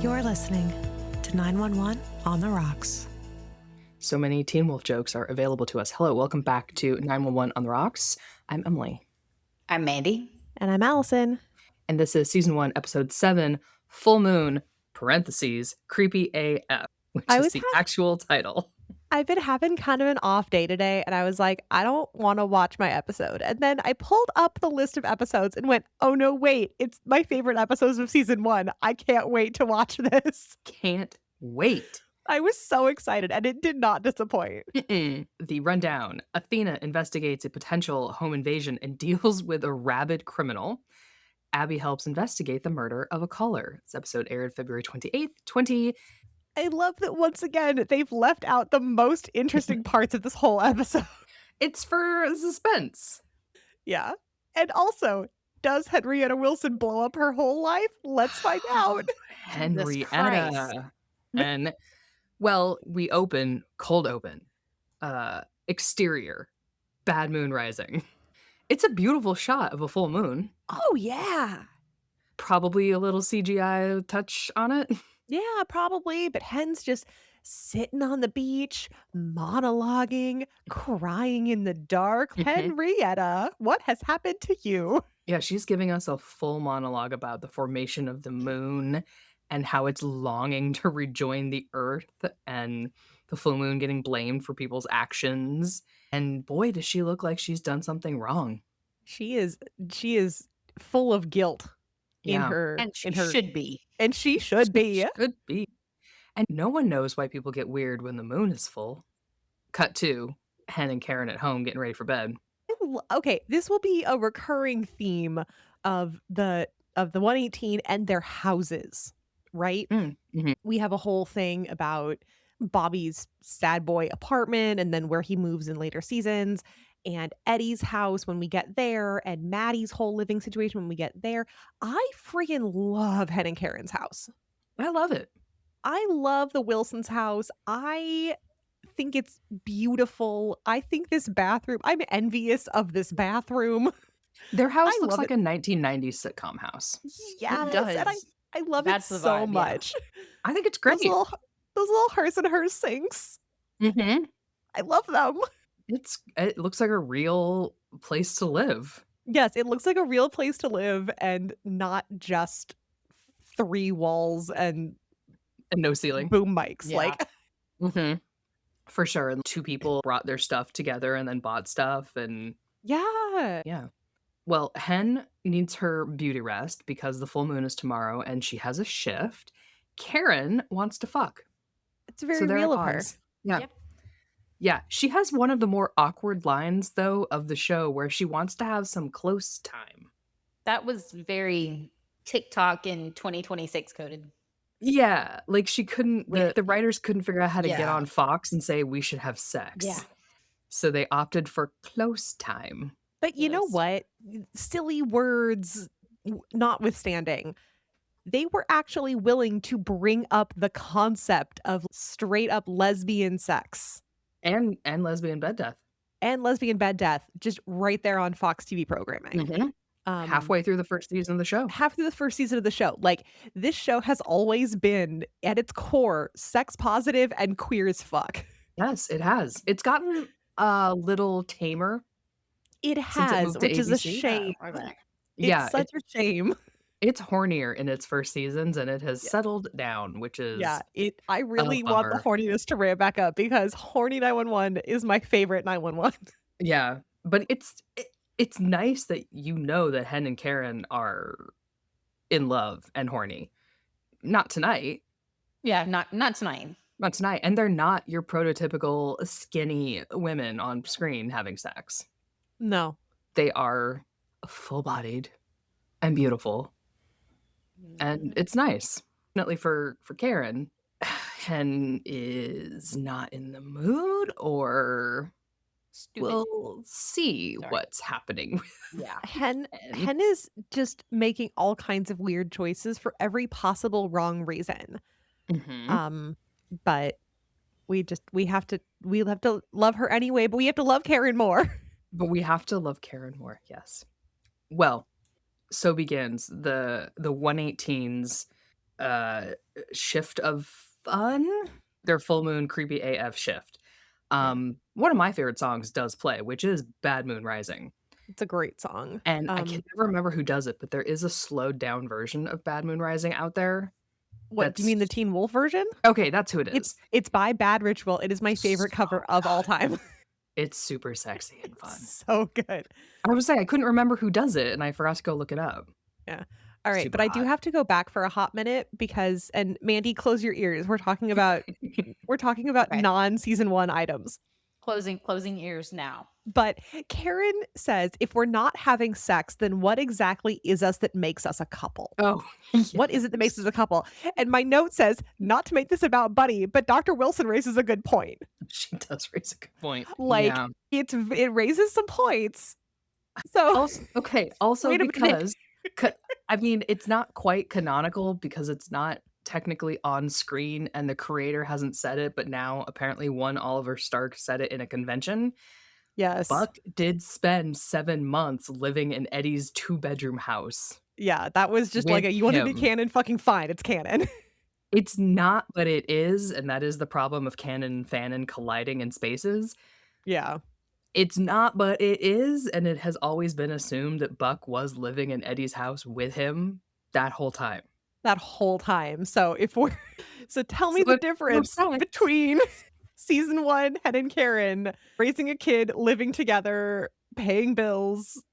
You're listening to 911 on the Rocks. So many Teen Wolf jokes are available to us. Hello, welcome back to 911 on the Rocks. I'm Emily. I'm Mandy. And I'm Allison. And this is Season 1, Episode 7, Full Moon, parentheses, Creepy AF, which is the actual title. I've been having kind of an off day today, and I was like, I don't want to watch my episode. And then I pulled up the list of episodes and went, oh no, wait, it's my favorite episodes of Season 1. I can't wait to watch this. Can't wait. I was so excited, and it did not disappoint. The rundown. Athena investigates a potential home invasion and deals with a rabid criminal. Abby helps investigate the murder of a caller. This episode aired February 28th, I love that once again, they've left out the most interesting parts of this whole episode. It's for suspense. Yeah. And also, does Henrietta Wilson blow up her whole life? Let's find out. Henrietta. And, well, we open, cold open. Exterior. Bad moon rising. It's a beautiful shot of a full moon. Oh, yeah. Probably a little CGI touch on it. Yeah, probably. But Hen's just sitting on the beach, monologuing, crying in the dark. Henrietta, what has happened to you? Yeah, she's giving us a full monologue about the formation of the moon and how it's longing to rejoin the earth and the full moon getting blamed for people's actions. And boy, does she look like she's done something wrong. She is full of guilt. Yeah. Should be. And she should be. Should be. And no one knows why people get weird when the moon is full. Cut to Hen and Karen at home getting ready for bed. Okay, this will be a recurring theme of the 118 and their houses, right? Mm-hmm. We have a whole thing about Bobby's sad boy apartment and then where he moves in later seasons, and Eddie's house when we get there, and Maddie's whole living situation when we get there. I freaking love Hen and Karen's house. I love it. I love the Wilsons' house. I think it's beautiful. I think this bathroom, I'm envious of this bathroom. Their house looks like a 1990s sitcom house. Yeah, it does. And I love it so much. Yeah. I think it's great. Those little hers and hers sinks. Mm-hmm. I love them. It looks like a real place to live. Yes, it looks like a real place to live and not just 3 walls and no ceiling. Boom mics. Yeah. Like, for sure. And 2 people brought their stuff together and then bought stuff. And yeah. Well, Hen needs her beauty rest because the full moon is tomorrow and she has a shift. Karen wants to fuck. It's very real of her. Yeah. Yep. Yeah, she has one of the more awkward lines, though, of the show where she wants to have some close time. That was very TikTok in 2026 coded. Yeah, like she couldn't, the writers couldn't figure out how to get on Fox and say we should have sex. Yeah. So they opted for close time. But you know what? Silly words notwithstanding, they were actually willing to bring up the concept of straight up lesbian sex. And lesbian bed death. And lesbian bed death, just right there on Fox TV programming. Mm-hmm. Halfway through the first season of the show. Half through the first season of the show. Like, this show has always been, at its core, sex positive and queer as fuck. Yes, it has. It's gotten a little tamer. It has, which is a shame. Yeah, it's such a shame. It's hornier in its first seasons, and it has settled down, which is I really want the horniness to ramp back up because horny 911 is my favorite 911. Yeah, but it's nice that you know that Hen and Karen are in love and horny. Not tonight. Yeah, not tonight. Not tonight, and they're not your prototypical skinny women on screen having sex. No, they are full-bodied and beautiful. And it's nice. Definitely for Karen, Hen is not in the mood, or Stupid. we'll see what's happening. Yeah. Hen is just making all kinds of weird choices for every possible wrong reason. Mm-hmm. But we have to love her anyway, but we have to love Karen more. But we have to love Karen more, yes. Well, so begins the 118's uh, shift of fun. Their full moon creepy AF shift. Yeah, One of my favorite songs does play, which is Bad Moon Rising. it's a great song. And I can never remember who does it, but there is a slowed down version of Bad Moon Rising out there. What, do you That's mean the Teen Wolf version? okay, that's who it is. It's by Bad Ritual. It is my favorite So cover of all good. time. It's super sexy and It's fun. so good. I was saying I couldn't remember who does it, and I forgot to go look it up. Yeah. All right, Super but I do hot. have to go back for a hot minute because and Mandy, close your ears. We're talking about Okay. non-season 1 items. Closing ears now. But Karen says if we're not having sex, then what exactly is us that makes us a couple? Oh, What is it that makes yes. us a couple? And my note says, not to make this about Buddy, but Dr. Wilson raises a good point. She does raise a good point. Like Yeah. it raises some points. So Also wait a minute. because I mean, it's not quite canonical because it's not technically on screen and the creator hasn't said it, but now apparently one Oliver Stark said it in a convention. Yes. Buck did spend 7 months living in Eddie's 2-bedroom house Yeah, that was just like with a you want to be him. canon, fucking fine. It's canon. It's not, but it is, and that is the problem of canon and fanon colliding in spaces. Yeah. It's not, but it is, and it has always been assumed that Buck was living in Eddie's house with him that whole time. That whole time. So if we're so tell me So the it difference makes sense. between season 1, Hen and Karen raising a kid, living together, paying bills,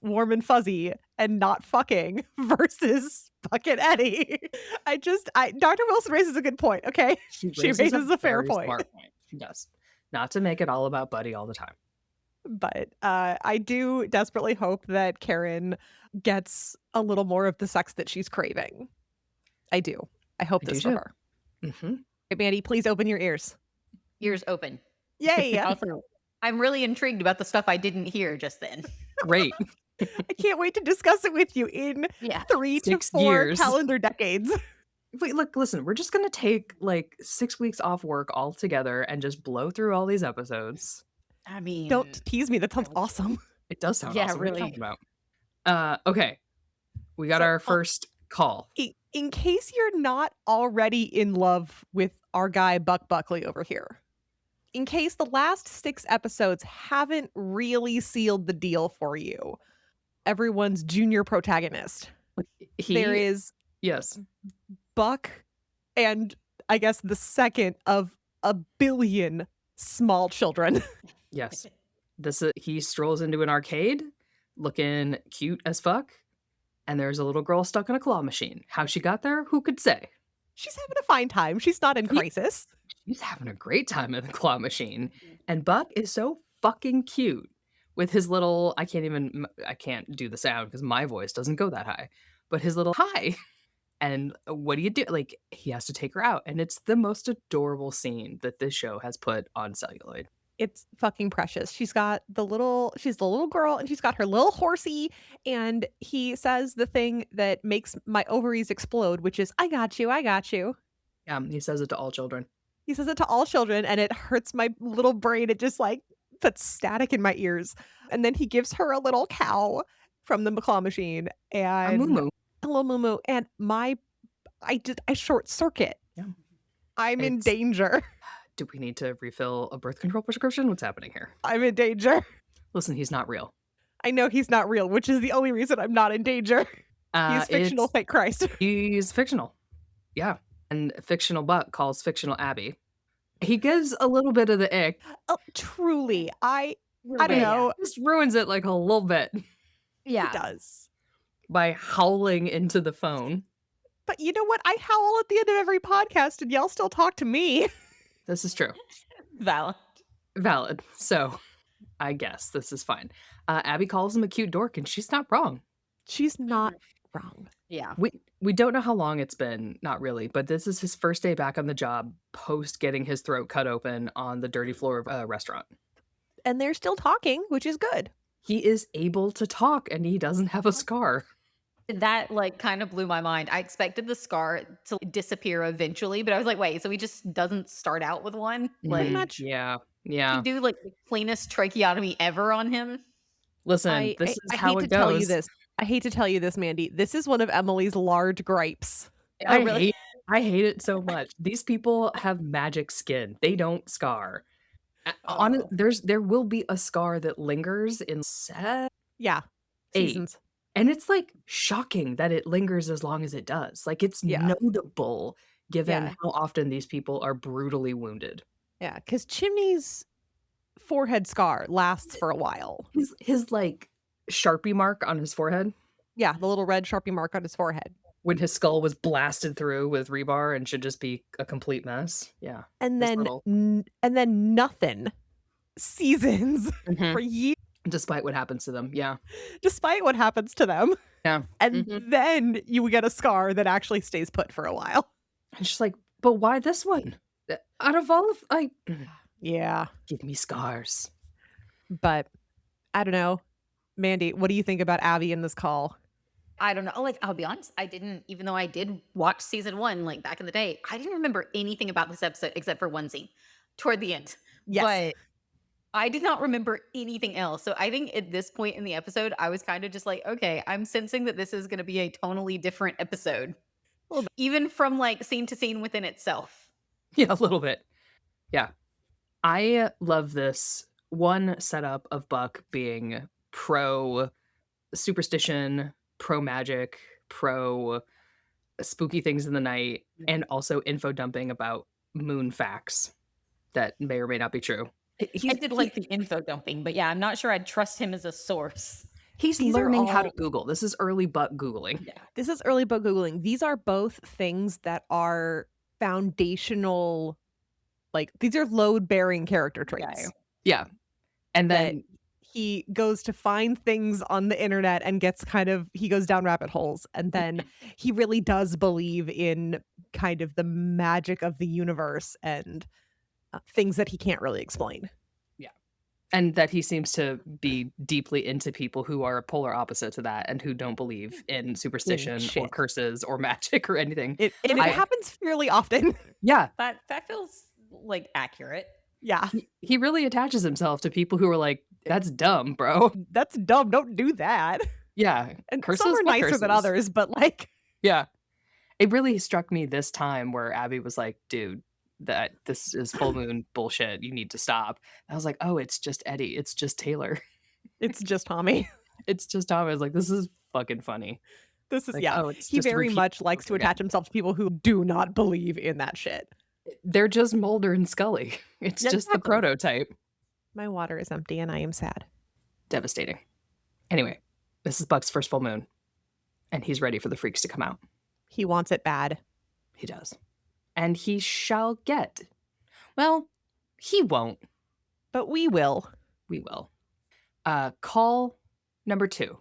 warm and fuzzy, and not fucking versus Buck and Eddie. Dr. Wilson raises a good point, okay? She She raises raises a fair very point. smart point. She does. Not to make it all about Buddy all the time. But I do desperately hope that Karen gets a little more of the sex that she's craving. I do. I hope I do this for too. her. Mhm. Hey, Mandy, please open your ears. Ears open. Yay! Also, I'm really intrigued about the stuff I didn't hear just then. Great. I can't wait to discuss it with you in Yeah. 3 to 6 4 years. calendar decades. Wait, look, listen, we're just gonna take, like, 6 weeks off work altogether and just blow through all these episodes. I mean, Don't tease me. That sounds awesome. It does sound Yeah, awesome. What are you really. talking about? Okay. We got So, our first call. in case you're not already in love with our guy Buck Buckley over here, in case the last 6 episodes haven't really sealed the deal for you, everyone's junior protagonist. There He is Yes. Buck and I guess the second of a billion small children. Yes. He strolls into an arcade looking cute as fuck, and there's a little girl stuck in a claw machine. How she got there, who could say? She's having a fine time. She's not in Yeah. crisis. He's having a great time in the claw machine. And Buck is so fucking cute with his little I can't do the sound because my voice doesn't go that high. But his little hi. And what do you do? Like, he has to take her out. And it's the most adorable scene that this show has put on celluloid. It's fucking precious. She's the little girl and she's got her little horsey and he says the thing that makes my ovaries explode, which is, I got you, I got you. He says it to all children. He says it to all children and it hurts my little brain. It just like puts static in my ears. And then he gives her a little cow from the claw machine A and moo a little moo and I short circuit. Yeah. I'm in It's danger. Do we need to refill a birth control prescription? What's happening here? I'm in danger. Listen, he's not real. I know he's not real, which is the only reason I'm not in danger. He's fictional, It's thank Christ. He's fictional. Yeah. And fictional Buck calls fictional Abby. He gives a little bit of the ick. Oh, truly, I Little don't bit, know. Just ruins it like a little bit He Yeah. does. by howling into the phone. But you know what? I howl at the end of every podcast and y'all still talk to me. This is true. Valid. Valid. So I guess this is fine. Abby calls him a cute dork, and she's not wrong. She's not wrong. Yeah. We don't know how long it's been, not really, but this is his first day back on the job post getting his throat cut open on the dirty floor of a restaurant. And they're still talking, which is good. He is able to talk, and he doesn't have a scar. That like kind of blew my mind. I expected the scar to disappear eventually, but I was like, wait, so he just doesn't start out with one? Pretty Like, much. Yeah. you do like the cleanest tracheotomy ever on him? Listen, this is I how hate it to tell you goes. this. I hate to tell you this, Mandy. This is one of Emily's large gripes Oh, I really? hate I hate it so much. These people have magic skin. They don't scar. Oh. There will be a scar that lingers in set Yeah. 8, Seasons. and it's, like, shocking that it lingers as long as it does. Like, it's Yeah. notable given Yeah. how often these people are brutally wounded. Yeah. Because Chimney's forehead scar lasts for a while. His, like, Sharpie mark on his forehead Yeah, the little red Sharpie mark on his forehead. when his skull was blasted through with rebar and should just be a complete mess. Yeah, And his then little nothing seasons for Mhm. years Despite what happens to them, yeah. despite what happens to them. Yeah. And Mhm. then you get a scar that actually stays put for a while. And she's like, "But why this one? Out of all of Yeah. give me scars." But I don't know. Mandy, what do you think about Abby in this call? I don't know. Like, I'll be honest, I didn't, even though I did watch season 1, like, back in the day, I didn't remember anything about this episode except for one scene toward the end. Yes. But I did not remember anything else. So I think at this point in the episode, I was kind of just like, okay, I'm sensing that this is going to be a tonally different episode, Well, even from like scene to scene within itself. Yeah, a little bit. Yeah. I love this one setup of Buck being pro superstition, pro magic, pro spooky things in the night, and also info dumping about moon facts that may or may not be true. I He's did he like the info dumping, but yeah, I'm not sure I'd trust him as a source. he's these are learning how to all Google. This is early Buck Googling. Yeah. this is early book Googling. These are both things that are foundational, like these are load-bearing character traits. Yeah. And That then he goes to find things on the internet and gets he goes down rabbit holes, and then he really does believe in kind of the magic of the universe and things that he can't really explain. yeah. And that he seems to be deeply into people who are polar opposite to that and who don't believe in In superstition or shit. curses or magic or anything. It I happens fairly often. Yeah, That feels like accurate. Yeah. he really attaches himself to people who are like, "That's dumb, bro." That's dumb. Don't do that. Yeah, And curses? some are What nicer than curses? others, but like Yeah. It really struck me this time where Abby was like, "Dude, this is full moon bullshit. You need to stop." I was like, "Oh, it's just Eddie. It's just Taylor. it's just Tommy. It's just Tom." I was like, "This is fucking funny." This is Like, yeah. "Oh, it's He just a very repeat much likes to over again." attach himself to people who do not believe in that shit. They're just Mulder and Scully. It's Yeah, just the exactly. prototype. My water is empty and I am sad. Devastating. Anyway, this is Buck's first full moon, and he's ready for the freaks to come out. He wants it bad. He does. And he shall get. Well, he won't. But we will. We will. Call number 2.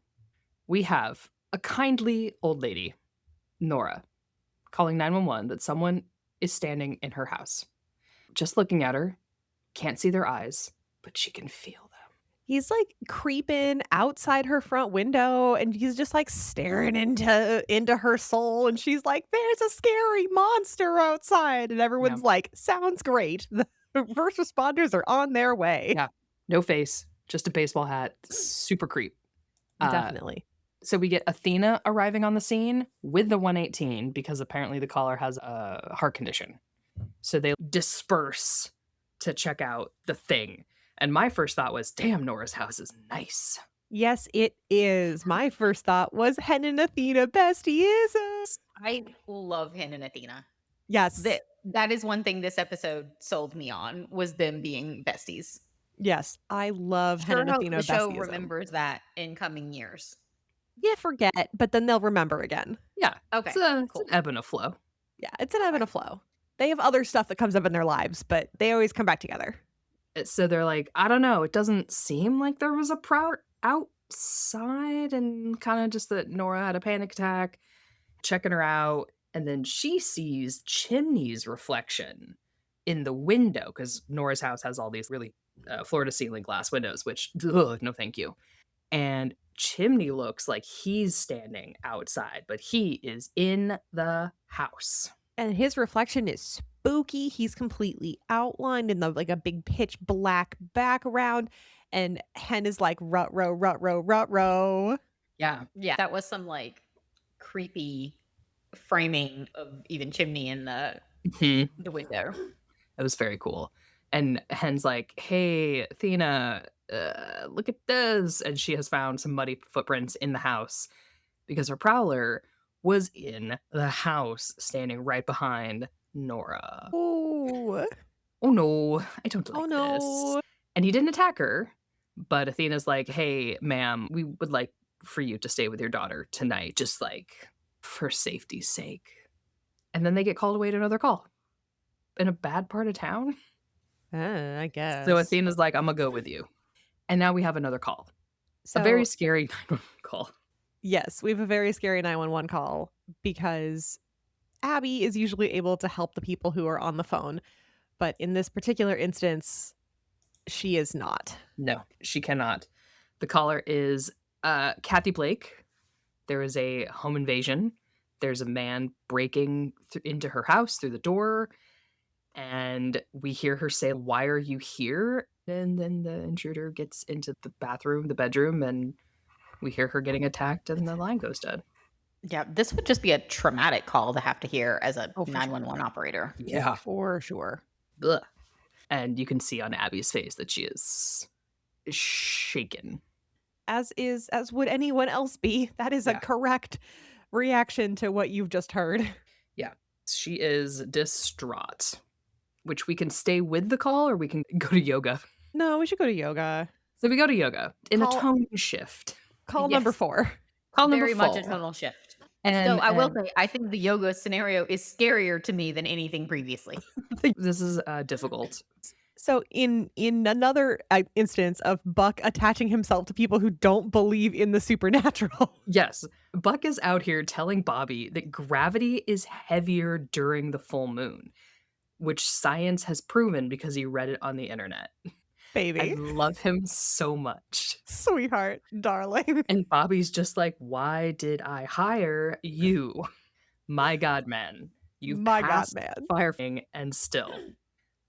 We have a kindly old lady, Nora, calling 911 that someone is standing in her house. Just looking at her, can't see their eyes, but she can feel them. He's like creeping outside her front window and he's just like staring into her soul and she's like, there's a scary monster outside. And everyone's like, sounds great. The first responders are on their way. Yeah. No face, just a baseball hat. Super creep. Definitely. So we get Athena arriving on the scene with the 118 because apparently the caller has a heart condition. So they disperse to check out the thing. And my first thought was, damn, Nora's house is nice. Yes, it is. My first thought was Hen and Athena besties. I love Hen and Athena. Yes. That is one thing this episode sold me on, was them being besties. Yes. I love Hen Sure and hope Athena the show besties. remembers that in coming years. Yeah, forget, but then they'll remember again. Yeah. Okay, It's cool. an ebb and a flow. Yeah, it's an ebb and a flow. They have other stuff that comes up in their lives, but they always come back together. So they're like, I don't know. It doesn't seem like there was a prowler outside, and kind of just that Nora had a panic attack, checking her out. And then she sees Chimney's reflection in the window because Nora's house has all these really floor to ceiling glass windows, which, ugh, no thank you. And Chimney looks like he's standing outside, but he is in the house. And his reflection is spooky. He's completely outlined in a big pitch black background. And Hen is like, rut row. Yeah. Yeah, that was some like creepy framing of even chimney in Mhm. the window. It was very cool. And Hen's like, "Hey, Athena, look at this." And she has found some muddy footprints in the house because her prowler was in the house, standing right behind Nora. Ooh. Oh no, I don't Oh, like this. no. And he didn't attack her, but Athena's like, "Hey, ma'am, we would like for you to stay with your daughter tonight, just like for safety's sake." And then they get called away to another call in a bad part of town. I So guess. Athena's like, "I'm gonna go with you." And now we have another call. A very So, scary 911 call. yes, we have a very scary 911 call because Abby is usually able to help the people who are on the phone, but in this particular instance, she is not. No, she cannot. The caller is Kathy Blake. There is a home invasion. There's a man breaking into her house through the door, and we hear her say, "Why are you here?" And then the intruder gets into the bathroom, the bedroom, and we hear her getting attacked, and the line goes dead. Yeah, this would just be a traumatic call to have to hear as a Oh, for sure. 911 operator. Yeah. For sure. Ugh. And you can see on Abby's face that she is shaken. As would anyone else be. That is a Yeah. correct reaction to what you've just heard. Yeah. She is distraught, which we can stay with the call or we can go to yoga. No, we should go to yoga. So we go to yoga in a Call tone shift. call number Yes, 4. Call number very much a 4. tonal shift. Though And I will and say, I think the yoga scenario is scarier to me than anything previously. this is difficult. So in another instance of Buck attaching himself to people who don't believe in the supernatural. Yes. Buck is out here telling Bobby that gravity is heavier during the full moon, which science has proven because he read it on the internet. I Baby. love him so much. Sweetheart, darling. And Bobby's just like, "Why did I hire you? My God, man. You My god, passed man. firing and still."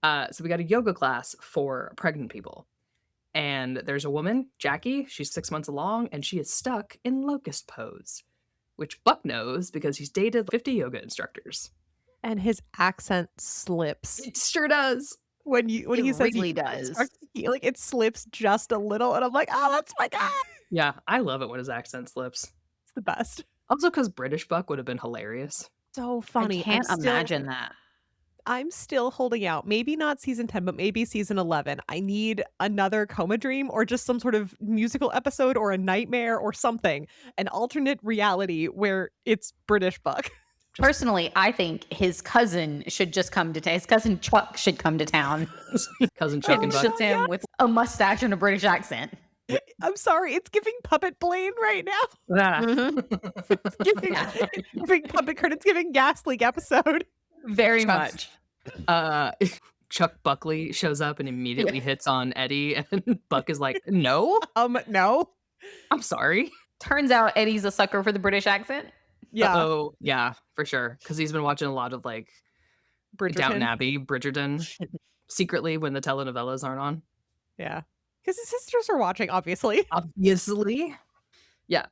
So we got a yoga class for pregnant people. And there's a woman, Jackie. She's 6 months along, and she is stuck in locust pose, which Buck knows because he's dated 50 yoga instructors. And his accent slips It sure does. when It he says really does. like it slips just a little and I'm like, "Oh, that's my guy." Yeah, I love it when his accent slips. It's the best. Also, because British Buck would have been hilarious. So I funny. can't imagine that. I'm still holding out. Maybe not season 10, but maybe season 11. I need another coma dream or just some sort of musical episode or a nightmare or something. An alternate reality where it's British Buck. Personally, I think his cousin should just come to town. His cousin Chuck should come to town. Cousin Chuck and It's Buck. just him with a mustache and a British accent. I'm sorry, it's giving Puppet Blaine right now. Ah. Mhm. Giving, giving Puppet Credits, giving Gas Leak episode. Very Chuck's- much. Chuck Buckley shows up and immediately hits on Eddie, and Buck is like, "No, No. I'm sorry." Turns out Eddie's a sucker for the British accent. Yeah. Oh, yeah, for sure. Because he's been watching a lot of like Downton Bridgerton. Abbey, Bridgerton, secretly when the telenovelas aren't on. Yeah. Because his sisters are watching, obviously. Obviously, yeah.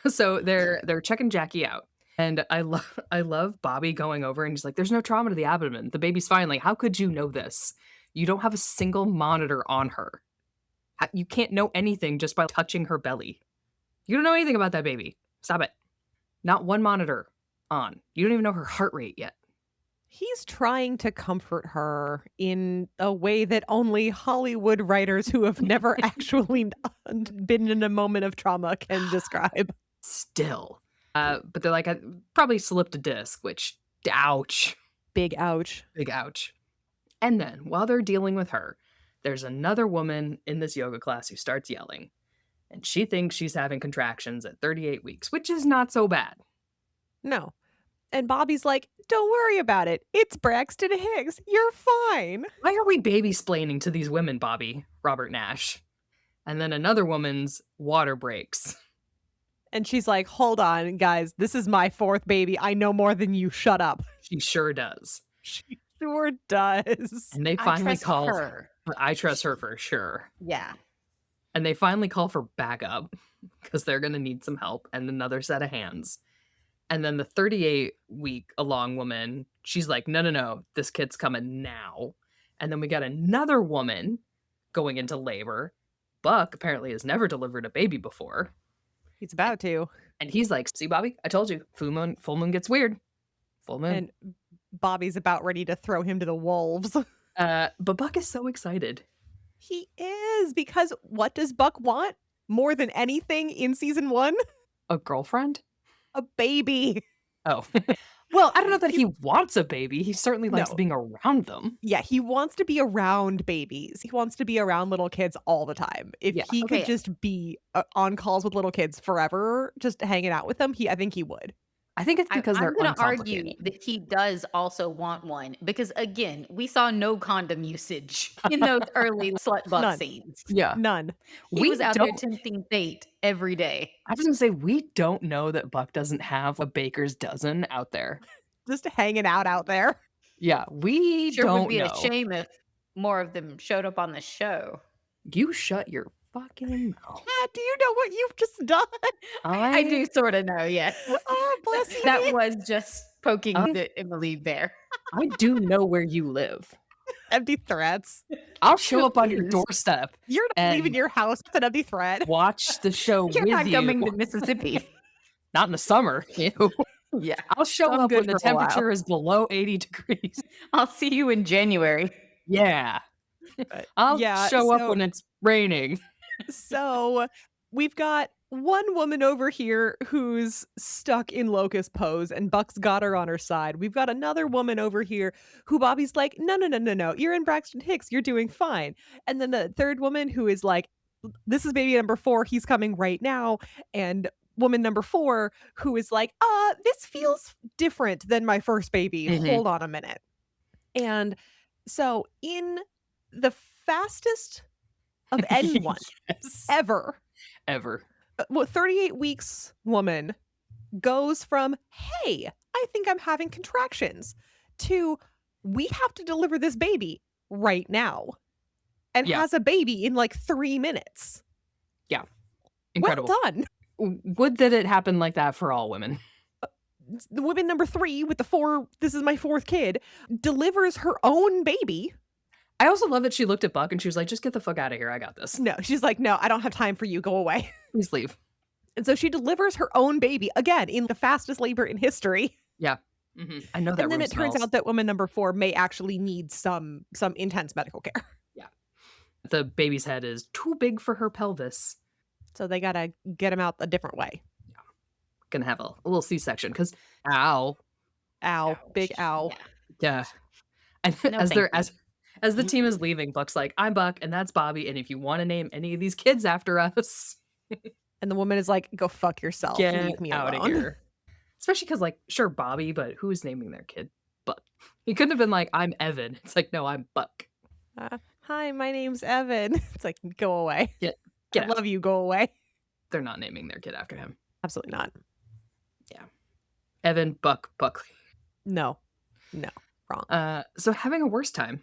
So they're checking Jackie out, and I love Bobby going over and he's like, "There's no trauma to the abdomen. The baby's fine." Like, how could you know this? You don't have a single monitor on her. You can't know anything just by touching her belly. You don't know anything about that baby. Stop it. Not one monitor on. You don't even know her heart rate yet. He's trying to comfort her in a way that only Hollywood writers who have never actually been in a moment of trauma can describe. Still. But they're like, "I probably slipped a disc," which, ouch. Big ouch. Big ouch. And then while they're dealing with her, there's another woman in this yoga class who starts yelling. And she thinks she's having contractions at 38 weeks, which is not so bad. No. And Bobby's like, "Don't worry about it. It's Braxton Hicks. You're fine." Why are we baby-splaining to these women, Bobby? Robert Nash. And then another woman's water breaks. And she's like, "Hold on, guys. This is my 4th baby. I know more than you. Shut up." She sure does. She sure does. And they I finally trust call her. I trust her for sure. Yeah. And they finally call for backup because they're going to need some help and another set of hands. And then the 38-week along woman, she's like, "No, no, no, this kid's coming now." And then we got another woman going into labor. Buck apparently has never delivered a baby before. He's And about to. and he's like, "See, Bobby, I told you, full moon gets weird. Full moon." And Bobby's about ready to throw him to the wolves. But Buck is so excited. He is, because what does Buck want more than anything in season 1? A girlfriend? A baby. Oh. Well, I don't know that He's he wants a baby. He certainly likes No. being around them. Yeah, he wants to be around babies. He wants to be around little kids all the time. If Yeah. he could Okay. just be, on calls with little kids forever, just hanging out with them, I think he would. I think it's because I'm they're gonna argue uncomplicated. that he does also want one because, again, we saw no condom usage in those early slut buck None. scenes. Yeah. None. He was We out there don't tempting fate every day. I was gonna say, we don't know that Buck doesn't have a baker's dozen out there. Just hanging out there. Yeah, we Sure would don't be a know. shame if more of them showed up on the show. You shut your fucking mouth. Do you know what you've just done? I do sort of know, yes. Oh, bless you. That was just poking Uh, the Emily bear. I do know where you live. Empty threats. I'll show up on your Please. doorstep You're not leaving and your house with an empty threat. watch the show You're with not you. coming to Mississippi. Not in the summer. Ew. Yeah. I'll show I'm up good when the for a while. temperature is below 80 degrees. I'll see you in January. Yeah. But I'll yeah, show up so- when it's raining. So we've got one woman over here who's stuck in locust pose and Buck's got her on her side. We've got another woman over here who Bobby's like, no, no, no, no, no. You're in Braxton Hicks. You're doing fine. And then the third woman who is like, this is baby number 4. He's coming right now. And woman number 4 who is like, this feels different than my first baby. Mhm. Hold on a minute. And so in the fastest of anyone Yes. ever, Ever. 38 weeks woman goes from, hey, I think I'm having contractions, to we have to deliver this baby right now, and Yeah. has a baby in like 3 minutes. Incredible. Well done. Would that it happen like that for all women? The woman number 3 with the 4, this is my 4th kid, delivers her own baby. I also love that she looked at Buck and she was like, just get the fuck out of here. I got this. No, she's like, no, I don't have time for you. Go away. Please leave. And so she delivers her own baby again in the fastest labor in history. Yeah. I know that And then room it turns smells. out that woman number 4 may actually need some intense medical care. The baby's head is too big for her pelvis. So they gotta get him out a different way. Gonna have a little C-section because ow. Ow, big Ouch. ow. Yeah. Yeah. And No, as they're thank as the team is leaving, Buck's like, I'm Buck and that's Bobby. And if you want to name any of these kids after us, And the woman is like, go fuck yourself. get Leave me out alone. of here. Especially because, like, sure, Bobby, but who is naming their kid Buck? He couldn't have been like, I'm Evan. It's like, no, I'm Buck. Hi, my name's Evan. It's like, go away. Get I out. love you, go away. They're not naming their kid after him. Absolutely not. Evan Buckley. No. Wrong. So having a worse time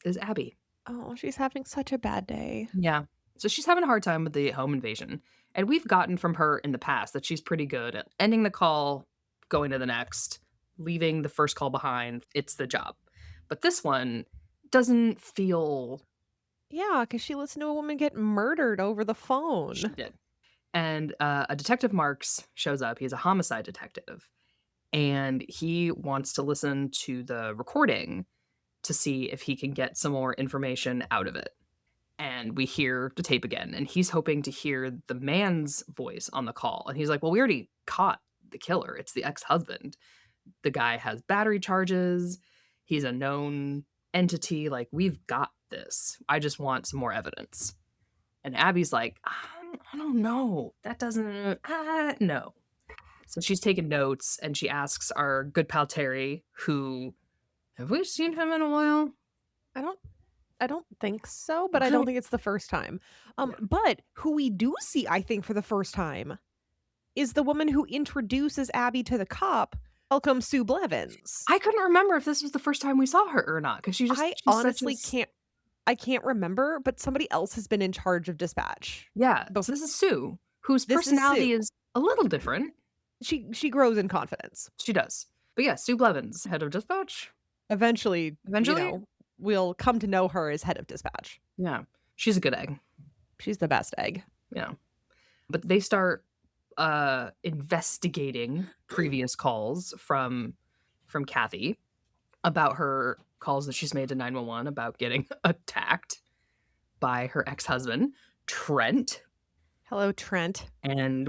is Abby. Oh, she's having such a bad day. Yeah. So she's having a hard time with the home invasion. And we've gotten from her in the past that she's pretty good at ending the call, going to the next, leaving the first call behind. It's the job. But this one doesn't feel Yeah, because she listened to a woman get murdered over the phone. she did. And a detective Marks shows up. He's a homicide detective. And he wants to listen to the recording to see if he can get some more information out of it. And we hear the tape again. And he's hoping to hear the man's voice on the call. And he's like, well, we already caught the killer. It's the ex-husband. The guy has battery charges. He's a known entity. Like, we've got this. I just want some more evidence. And Abby's like, I don't know. That doesn't, no. So she's taking notes and she asks our good pal Terry, who, have we seen him in a while? I don't think so, but I don't think it's the first time. But who we do see, I think, for the first time is the woman who introduces Abby to the cop. Welcome, Sue Blevins. I couldn't remember if this was the first time we saw her or not because she's honestly can't remember, but somebody else has been in charge of dispatch. Yeah, so this is Sue, whose This is personality Sue. is a little different. She grows in confidence. She does. But yeah, Sue Blevins, head of dispatch. Eventually, Eventually, we'll come to know her as head of dispatch. yeah, she's a good egg. She's the best egg. Yeah. But they start investigating previous calls from Kathy about her calls that she's made to 911 about getting attacked by her ex-husband, Trent. Hello, Trent. And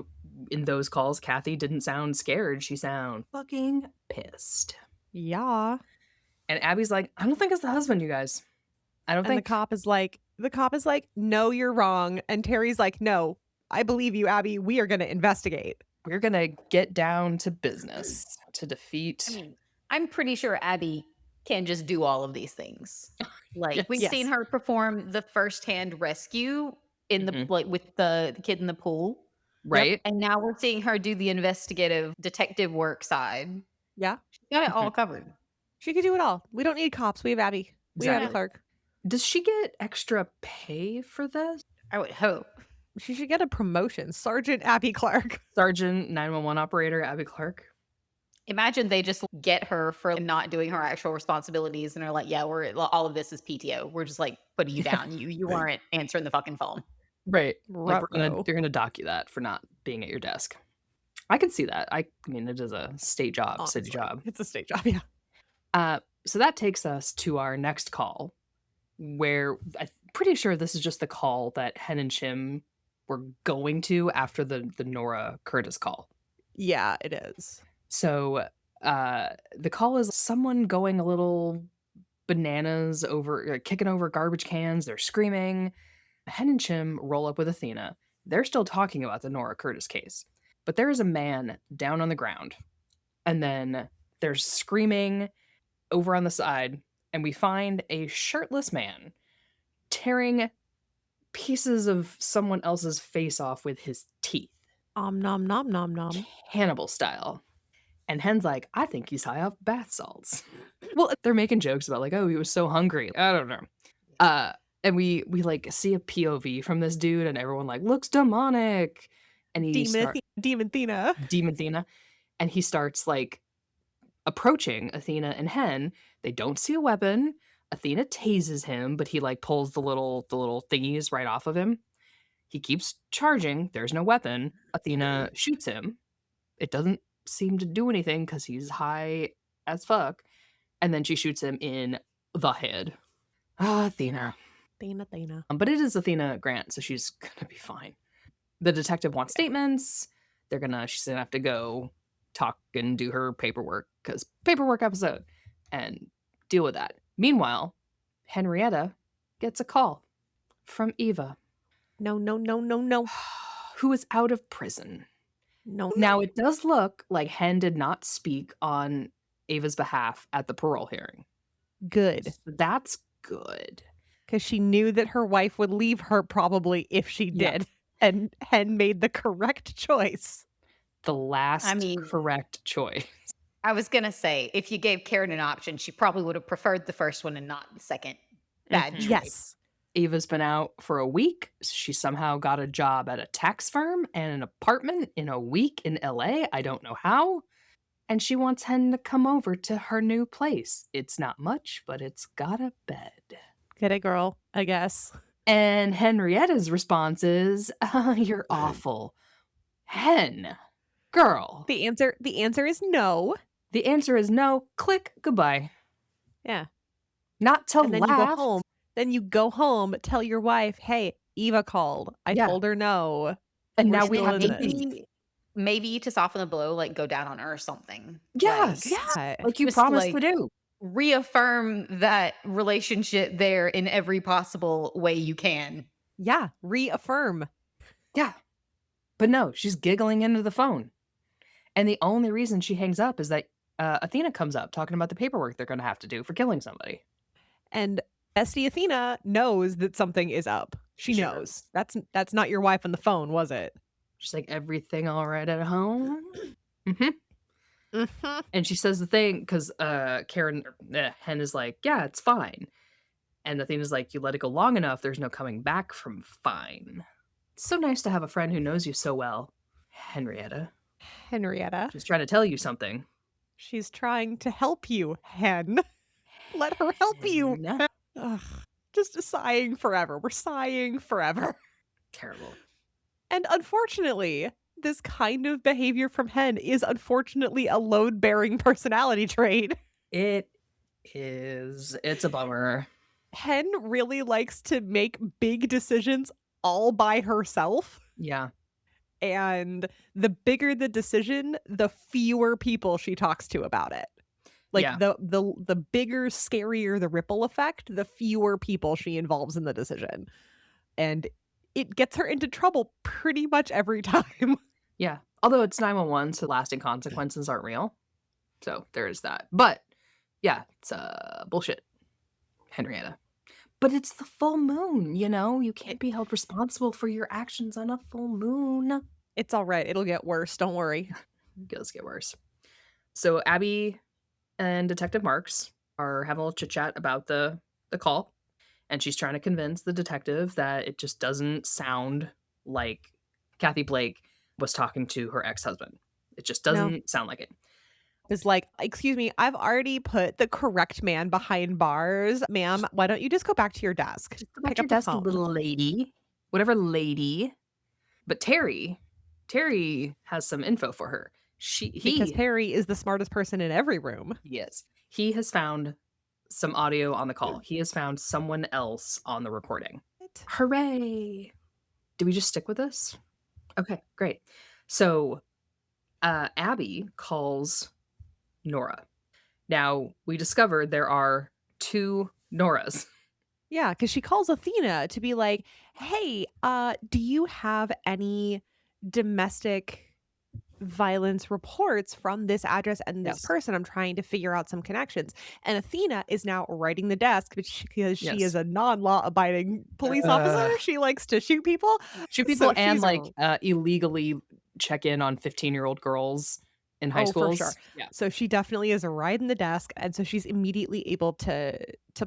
in those calls, Kathy didn't sound scared. She sounded fucking pissed. Yeah. And Abby's like, I don't think it's the husband, you guys. I don't And think. the cop is like, no, you're wrong. And Terry's like, no, I believe you, Abby. We are going to investigate. We're going to get down to business to defeat. I mean, I'm pretty sure Abby can just do all of these things. Like we've Yes. seen her perform the firsthand rescue in the like with the kid in the pool. Right? And now we're seeing her do the investigative detective work side. Yeah. She's got it all covered. She could do it all. We don't need cops. We have Abby. We have Abby Exactly. Clark. Does she get extra pay for this? I would hope. She should get a promotion. Sergeant Abby Clark. Sergeant 911 operator Abby Clark. Imagine they just get her for not doing her actual responsibilities and are like, yeah, we're all of this is PTO. We're just like putting you down. You aren't answering the fucking phone. Right. Like Ruh-roh. they're gonna dock you that for not being at your desk. I can see that. I mean, it is a state job, city Honestly, job. It's a state job, yeah. So that takes us to our next call, where I'm pretty sure this is just the call that Hen and Chim were going to after the Nora Curtis call. Yeah, it is. So the call is someone going a little bananas over, kicking over garbage cans. They're screaming. Hen and Chim roll up with Athena. They're still talking about the Nora Curtis case, but there is a man down on the ground, and then there's screaming over on the side, and we find a shirtless man tearing pieces of someone else's face off with his teeth. Nom nom nom nom. Hannibal style. And Hen's like, I think he's high off bath salts. Well, they're making jokes about like, oh, he was so hungry. I don't know. And we like see a POV from this dude, and everyone like looks demonic. And he Demon Athena. Demon Athena. And he starts like approaching Athena and Hen. They don't see a weapon. Athena tases him, but he like pulls the little thingies right off of him. He keeps charging. There's no weapon. Athena shoots him. It doesn't seem to do anything because he's high as fuck. And then she shoots him in the head. Ah, Athena. Athena. But it is Athena Grant, so she's gonna be fine. The detective wants statements. She's gonna have to go talk and do her paperwork, because paperwork episode, and deal with that. Meanwhile, Henrietta gets a call from Eva. No. Who is out of prison. No. Now, it does look like Hen did not speak on Ava's behalf at the parole hearing. Good. That's good. Because she knew that her wife would leave her probably if she did. And Hen made the correct choice. The last correct choice. I was going to say, if you gave Karen an option, she probably would have preferred the first one and not the second bad choice. Yes. Ava's been out for a week. She somehow got a job at a tax firm and an apartment in a week in LA. I don't know how. And she wants Hen to come over to her new place. It's not much, but it's got a bed. Get it, girl, I guess. And Henrietta's response is, you're awful. Hen, girl. The answer is no. The answer is no. Click, goodbye. Yeah. Not to and then laugh. You go home. Then you go home, tell your wife, hey, Eva called. I told her no. And We're now we have maybe to soften the blow, like go down on her or something. Yes. Like you promised to do. Reaffirm that relationship there in every possible way you can. Yeah. Reaffirm. Yeah. But no, she's giggling into the phone. And the only reason she hangs up is that Athena comes up talking about the paperwork they're going to have to do for killing somebody. And Bestie Athena knows that something is up. She knows. That's not your wife on the phone, was it? She's like, everything all right at home? And she says the thing, because Hen is like, yeah, it's fine. And Athena's like, you let it go long enough, there's no coming back from fine. It's so nice to have a friend who knows you so well, Henrietta. Henrietta. She's trying to tell you something. She's trying to help you, Hen. Let her help you. Hen. Ugh, just sighing forever. We're sighing forever. Terrible. And unfortunately, this kind of behavior from Hen is unfortunately a load-bearing personality trait. It is. It's a bummer. Hen really likes to make big decisions all by herself. Yeah. And the bigger the decision, the fewer people she talks to about it. Like Yeah. the bigger, scarier the ripple effect, the fewer people she involves in the decision. And it gets her into trouble pretty much every time. Yeah. Although it's 911, so lasting consequences aren't real. So there is that. But yeah, it's bullshit, Henrietta. But it's the full moon, you know? You can't be held responsible for your actions on a full moon. It's all right. It'll get worse. Don't worry. It does get worse. So Abby and Detective Marks are having a little chit chat about the call, and she's trying to convince the detective that it just doesn't sound like Kathy Blake was talking to her ex-husband. It just No. doesn't sound like it. Is like, excuse me, I've already put the correct man behind bars. Ma'am, why don't you just go back to your desk? Just go back Pick to your up the desk, phone. little lady. Whatever lady. But Terry has some info for her. Because Harry is the smartest person in every room. Yes. He has found some audio on the call. He has found someone else on the recording. What? Hooray. Do we just stick with this? Okay, great. So Abby calls Nora. Now, we discovered there are 2 Noras. Yeah, because she calls Athena to be like, hey, do you have any domestic violence reports from this address and this Yes. person? I'm trying to figure out some connections. And Athena is now writing the desk because she Yes. is a non-law abiding police officer. She likes to shoot people. Shoot people So and she's like illegally check in on 15-year-old girls in high for schools. sure. Yeah. So she definitely is a ride in the desk, and so she's immediately able to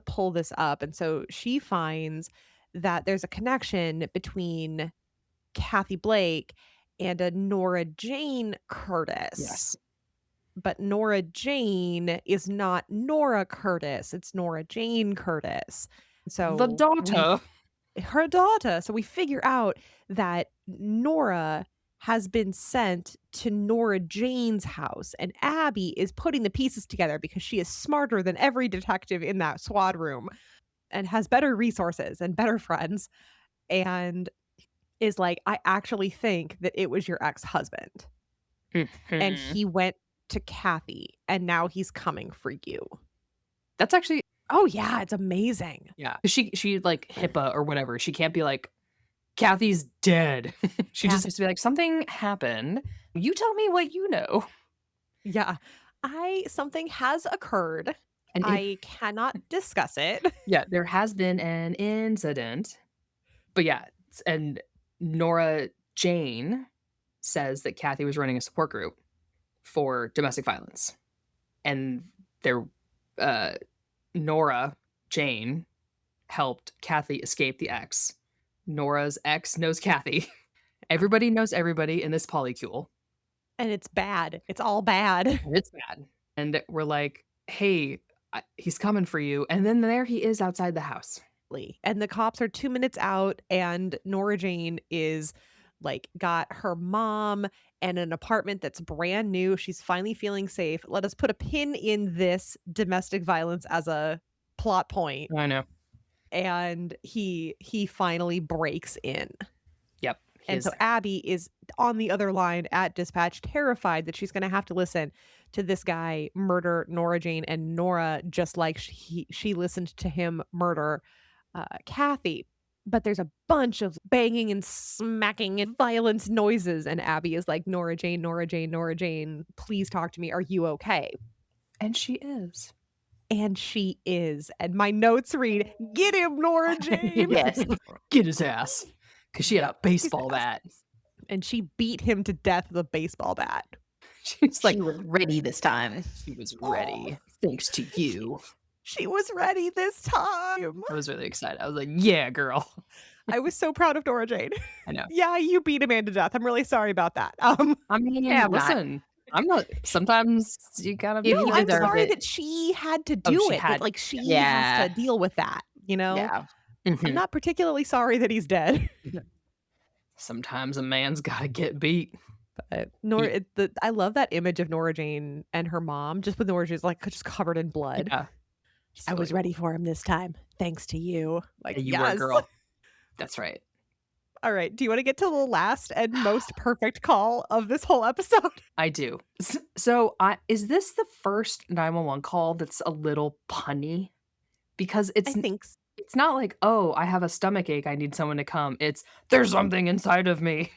pull this up. And so she finds that there's a connection between Kathy Blake and a Nora Jane Curtis. Yes. But Nora Jane is not Nora Curtis. It's Nora Jane Curtis. So The daughter. her daughter. So we figure out that Nora has been sent to Nora Jane's house, and Abby is putting the pieces together because she is smarter than every detective in that squad room and has better resources and better friends, and is like, I actually think that it was your ex-husband and he went to Kathy and now he's coming for you. That's actually Oh yeah, it's amazing. yeah. She like HIPAA or whatever. She can't be like Kathy's dead. She just has to be like something happened. You tell me what you know. Yeah. Something has occurred. And I cannot discuss it. yeah, there has been an incident. But yeah, and Nora Jane says that Kathy was running a support group for domestic violence. And Nora Jane helped Kathy escape the ex. Nora's ex knows Kathy. Everybody knows everybody in this polycule. And it's bad. It's all bad. And it's bad. And we're like, hey, he's coming for you. And then there he is outside the house. And the cops are 2 minutes out, and Nora Jane is like got her mom and an apartment that's brand new. She's finally feeling safe. Let us put a pin in this domestic violence as a plot point. I know. And he finally breaks in. Yep. And so Abby is on the other line at dispatch, terrified that she's going to have to listen to this guy murder Nora Jane and Nora, just like she listened to him murder Kathy. But there's a bunch of banging and smacking and violence noises. And Abby is like, Nora Jane, Nora Jane, Nora Jane, please talk to me. Are you okay? And she is. And she is. And my notes read, get him, Nora Jane. Yes. Get his ass. Because she had a baseball bat. And she beat him to death with a baseball bat. She's like, she was ready this time. She was ready. Thanks to you. She was ready this time. I was really excited. I was like, yeah, girl. I was so proud of Nora Jane. I know. Yeah, you beat a man to death. I'm really sorry about that. I Yeah, mean, I'm not. listen, I'm not sometimes you gotta No, If be you I'm like deserve that. sorry it. that she had to Oh, do she it, that, had like, she has to Yeah. deal with that, you know? Yeah. I'm Mhm. not particularly sorry that he's dead. Sometimes a man's gotta get beat. But Ye I love that image of Nora Jane and her mom, just with Nora Jane's, like, just covered in blood. yeah. Just "I be was like, ready for him this time, thanks to you." Like, "Yeah, you were a yes. girl." That's right. Alright, do you wanna get to the last and most perfect call of this whole episode? I do. So, I is this the first 911 call that's a little punny? Because I think s it's not like, "Oh, I have a stomach ache, I need someone to come." It's, "There's something inside of me."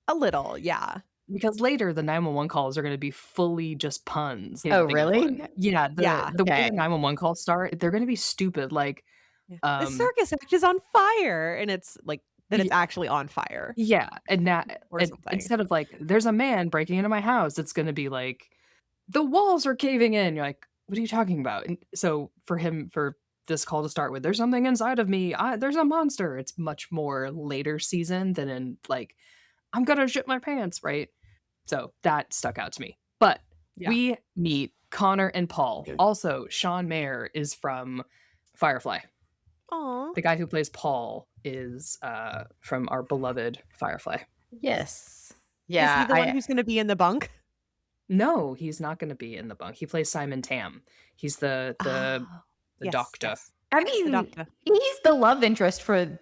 a little, yeah. Because later, the 911 calls are gonna be fully just puns. Can't Oh, even think of really? one. Yeah, Yeah. the way Okay. the 911 calls start, they're gonna be stupid, like, Yeah. "The um circus act is on fire," and it's, like then y it's actually on fire yeah, or and something. instead of, like, "There's a man breaking into my house," it's gonna be like, "The walls are caving in." You're like, "What are you talking about?" And so for this call to start with, "There's something inside of me. There's a monster." It's much more later season than in, like, "I'm gonna shit my pants," right? So that stuck out to me. But Yeah. we meet Connor and Paul. Also, Sean Mayer is from Firefly. Aw. The guy who plays Paul is, from our beloved Firefly. Yes. Is he Yeah, the one who's gonna be in the bunk? No, he's not gonna be in the bunk. He plays Simon Tam. He's Oh. the Yes, doctor. yes. I The mean, doctor. he's the love interest for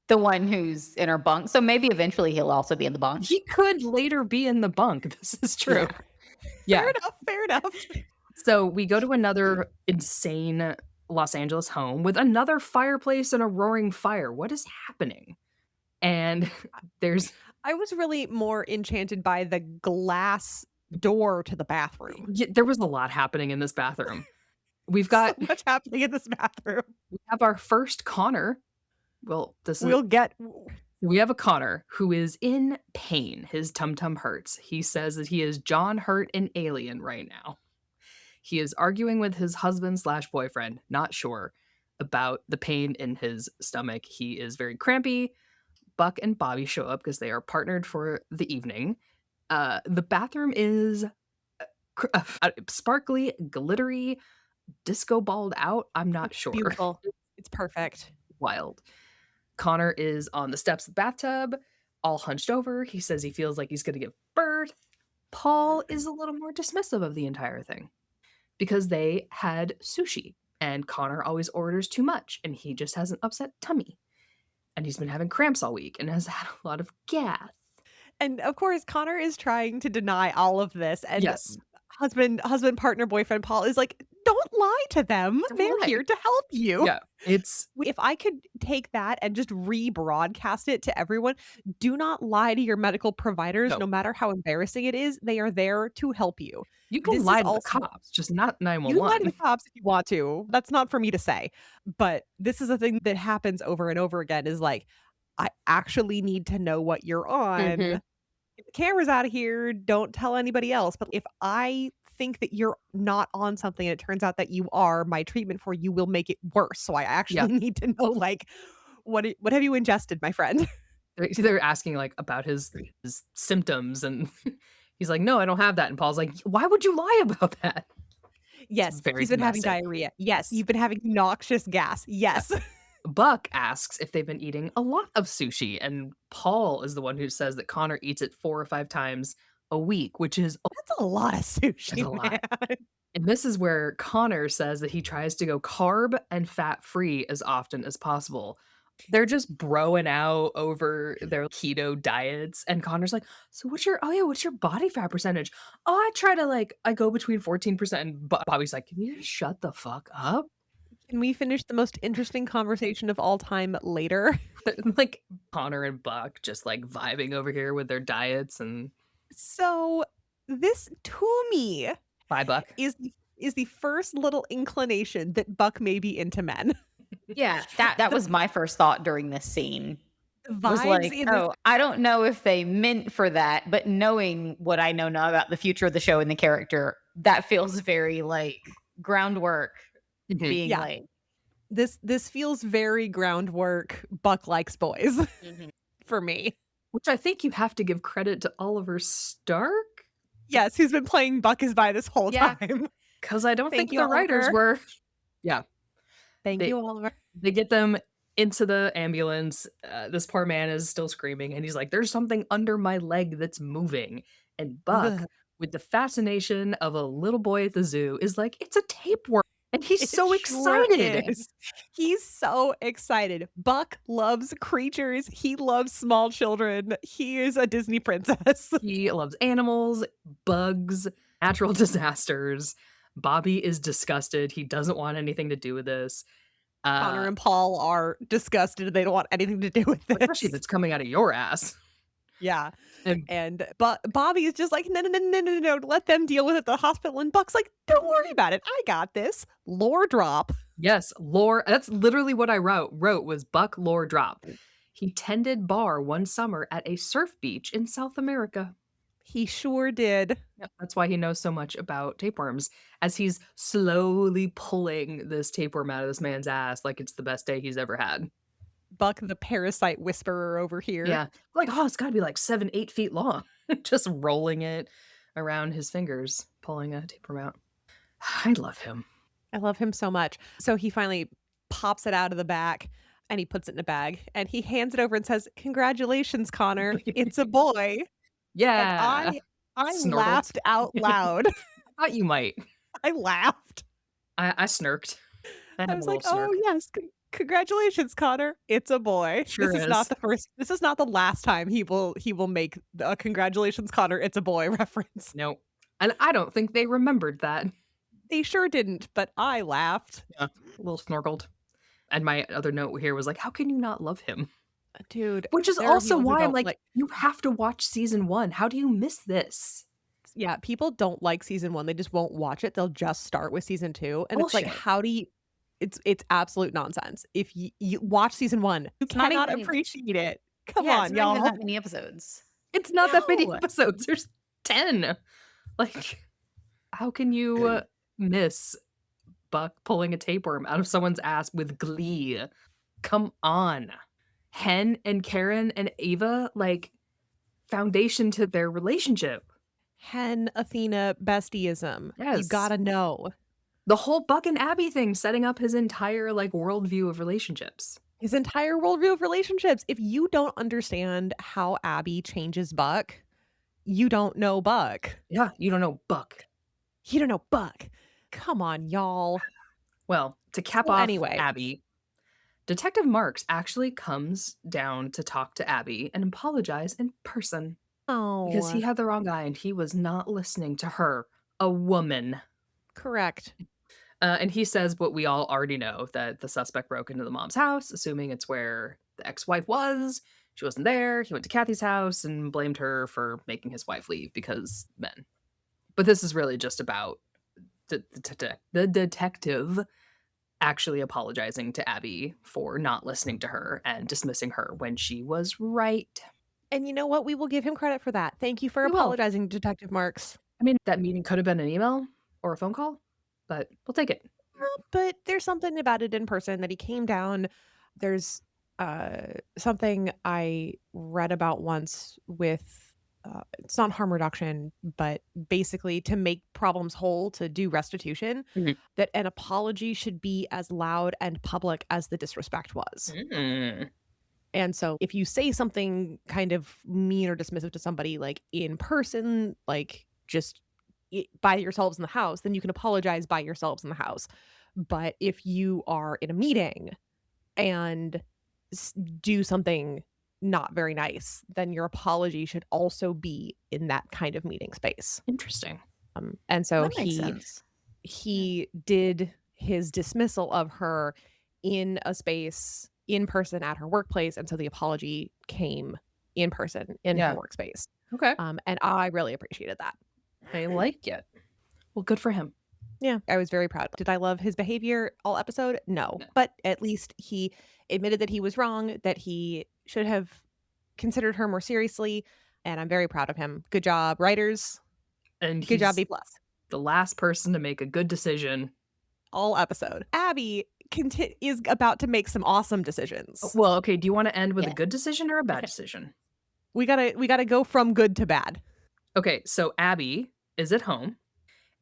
the one who's in her bunk, so maybe eventually he'll also be in the bunk. He could later be in the bunk. This is true. Yeah. Fair Yeah. enough, fair enough. So we go to another insane Los Angeles home with another fireplace and a roaring fire. What is happening? And there's I was really more enchanted by the glass door to the bathroom. there was a lot happening in this bathroom. We've So got much happening in this bathroom. we have our first Connor. Well, this is We'll get we have a Connor who is in pain. His tum tum hurts. He says that he is John Hurt in Alien right now. He is arguing with his husband slash boyfriend, not sure, about the pain in his stomach. He is very crampy. Buck and Bobby show up because they are partnered for the evening. The bathroom is sparkly, glittery, disco balled out. I'm not it's sure. beautiful. It's perfect. Wild. Connor is on the steps of the bathtub, all hunched over. He says he feels like he's going to give birth. Paul is a little more dismissive of the entire thing because they had sushi and Connor always orders too much and he just has an upset tummy. And he's been having cramps all week and has had a lot of gas. And of course, Connor is trying to deny all of this, and Yes. husband, partner, boyfriend Paul is like, "Don't lie to them. Don't They're lie." here to help you." Yeah. It's If I could take that and just rebroadcast it to everyone, do not lie to your medical providers, no. no matter how embarrassing it is. They are there to help you. You can This is lie to the also cops, just not You can lie to the 911. cops if you want to. That's not for me to say. But this is a thing that happens over and over again is like, I actually need to know what you're on. Mhm. If the camera's out of here, don't tell anybody else. But if I think that you're not on something and it turns out that you are, my treatment for you will make it worse. So I Yeah. actually need to know, like, what have you ingested, my friend? They're asking, like, about his symptoms, and he's like, "No, I don't have that." And Paul's like, "Why would you lie about that?" It's Yes, very he's been having domestic. diarrhea. Yes, Yes. you've been having noxious gas. Yeah. Yes. Buck asks if they've been eating a lot of sushi, and Paul is the one who says that Connor eats it 4 or 5 times a week, which is That's a lot of a sushi, lot. man. And this is where Connor says that he tries to go carb and fat free as often as possible. They're just broing out over their keto diets, and Connor's like, "So what's your body fat percentage?" "Oh, I try to, like I go between 14%." And Bobby's like, "Can you just shut the fuck up?" Can we finish the most interesting conversation of all time later? Like, Connor and Buck just, like, vibing over here with their diets and So, this to me bye, Buck. is the first little inclination that Buck may be into men. Yeah, that The was my first thought during this scene. Was vibes like, in this "Oh, I don't know if they meant for that," but knowing what I know now about the future of the show and the character, that feels very, like, groundwork Mhm. being yeah. laid. This feels very groundwork, Buck likes boys Mhm. for me. Which I think you have to give credit to Oliver Stark, Yes, who's been playing Buck is by this whole Yeah. time. because I don't Thank think you, the writers Oliver. were. Yeah, Thank they you, Oliver. they get them into the ambulance. This poor man is still screaming, and he's like, "There's something under my leg that's moving." And Buck, Ugh, with the fascination of a little boy at the zoo, is like, "It's a tapeworm," and he's it so sure excited. is. He's so excited. Buck loves creatures. He loves small children. He is a Disney princess. He loves animals, bugs, natural disasters. Bobby is disgusted. He doesn't want anything to do with this. Connor Uh, and Paul are disgusted. They don't want anything to do with especially if this. it's coming out of your ass. Yeah. And And but Bobby is just like, no, no, no, no, no, no, let them deal with it at the hospital. And Buck's like, don't worry about it. I got this. Lore drop. yes, lore. That's literally what I wrote was Buck lore drop. He tended bar one summer at a surf beach in South America. He sure did. Yep, that's why he knows so much about tapeworms. As he's slowly pulling this tapeworm out of this man's ass like it's the best day he's ever had. Buck, the parasite whisperer over here. Yeah. Like, "Oh, it's gotta be like 7, 8 feet long." Just rolling it around his fingers, pulling a tapeworm out. I love him. I love him so much. So he finally pops it out of the back and he puts it in a bag and he hands it over and says, "Congratulations, Connor. It's a boy." And Yeah. I Snortled. laughed out loud. I thought you might. I laughed. I snirked. I I had a was little like, "Oh, snirk. yes. Congratulations, Connor. It's a boy." Sure is. This is not the last time he will make a "Congratulations, Connor. It's a boy" reference. Nope. And I don't think they remembered that. They sure didn't, but I laughed. Yeah. A little snorkeled. And my other note here was like, "How can you not love him?" Dude, Which is there are also people who why I'm don't like, like you have to watch season 1. How do you miss this? yeah, people don't like season 1, they just won't watch it, they'll just start with season 2, and it's like, Bullshit. how do you it's absolute nonsense. If you watch season 1, you It's not cannot even appreciate it. Come yeah, it's on, not even y'all. that many episodes. It's not that many No. episodes. There's 10. Like, how can you miss Buck pulling a tapeworm out of someone's ass with glee? Come on. Hen and Karen and Ava, like, foundation to their relationship. Hen, Athena, bestieism. You Yes. gotta know. The whole Buck and Abby thing setting up his entire, like, worldview of relationships. His entire worldview of relationships. If you don't understand how Abby changes Buck, you don't know Buck. Yeah, you don't know Buck. You don't know Buck. Come on, y'all. Well, to cap So off anyway. Abby, Detective Marks actually comes down to talk to Abby and apologize in person because he Oh, had the wrong guy and he was not listening to her, a woman. correct. And he says what we all already know that the suspect broke into the mom's house, assuming it's where the ex wife was. She wasn't there. He went to Kathy's house and blamed her for making his wife leave because men. But this is really just about the detective actually apologizing to Abby for not listening to her and dismissing her when she was right. And you know what? We will give him credit for that. Thank you for We will. apologizing, Detective Marks. I mean, that meeting could have been an email or a phone call, but we'll take it. But there's something about it in person that he came down. There's something I read about once with it's not harm reduction, but basically to make problems whole, to do restitution, Mhm. that an apology should be as loud and public as the disrespect was. Mm. And so if you say something kind of mean or dismissive to somebody like in person, like just by yourselves in the house, then you can apologize by yourselves in the house. But if you are in a meeting and do something not very nice, then your apology should also be in that kind of meeting space. Interesting. And so That makes sense. Yeah. he did his dismissal of her in a space in person at her workplace, and so the apology came in person in her Yeah. workspace. Okay. And I really appreciated that. I like it. Well, good for him. Yeah, I was very proud. Did I love his behavior all episode? No, No. but at least he admitted that he was wrong, that he should have considered her more seriously, and I'm very proud of him. Good job, writers. And Good job, he's B+. the last person to make a good decision. All episode. Abby is about to make some awesome decisions. Well, okay, do you wanna end with a Yeah. good decision or a bad decision? We gotta go from good to bad. Okay, so Abby is at home,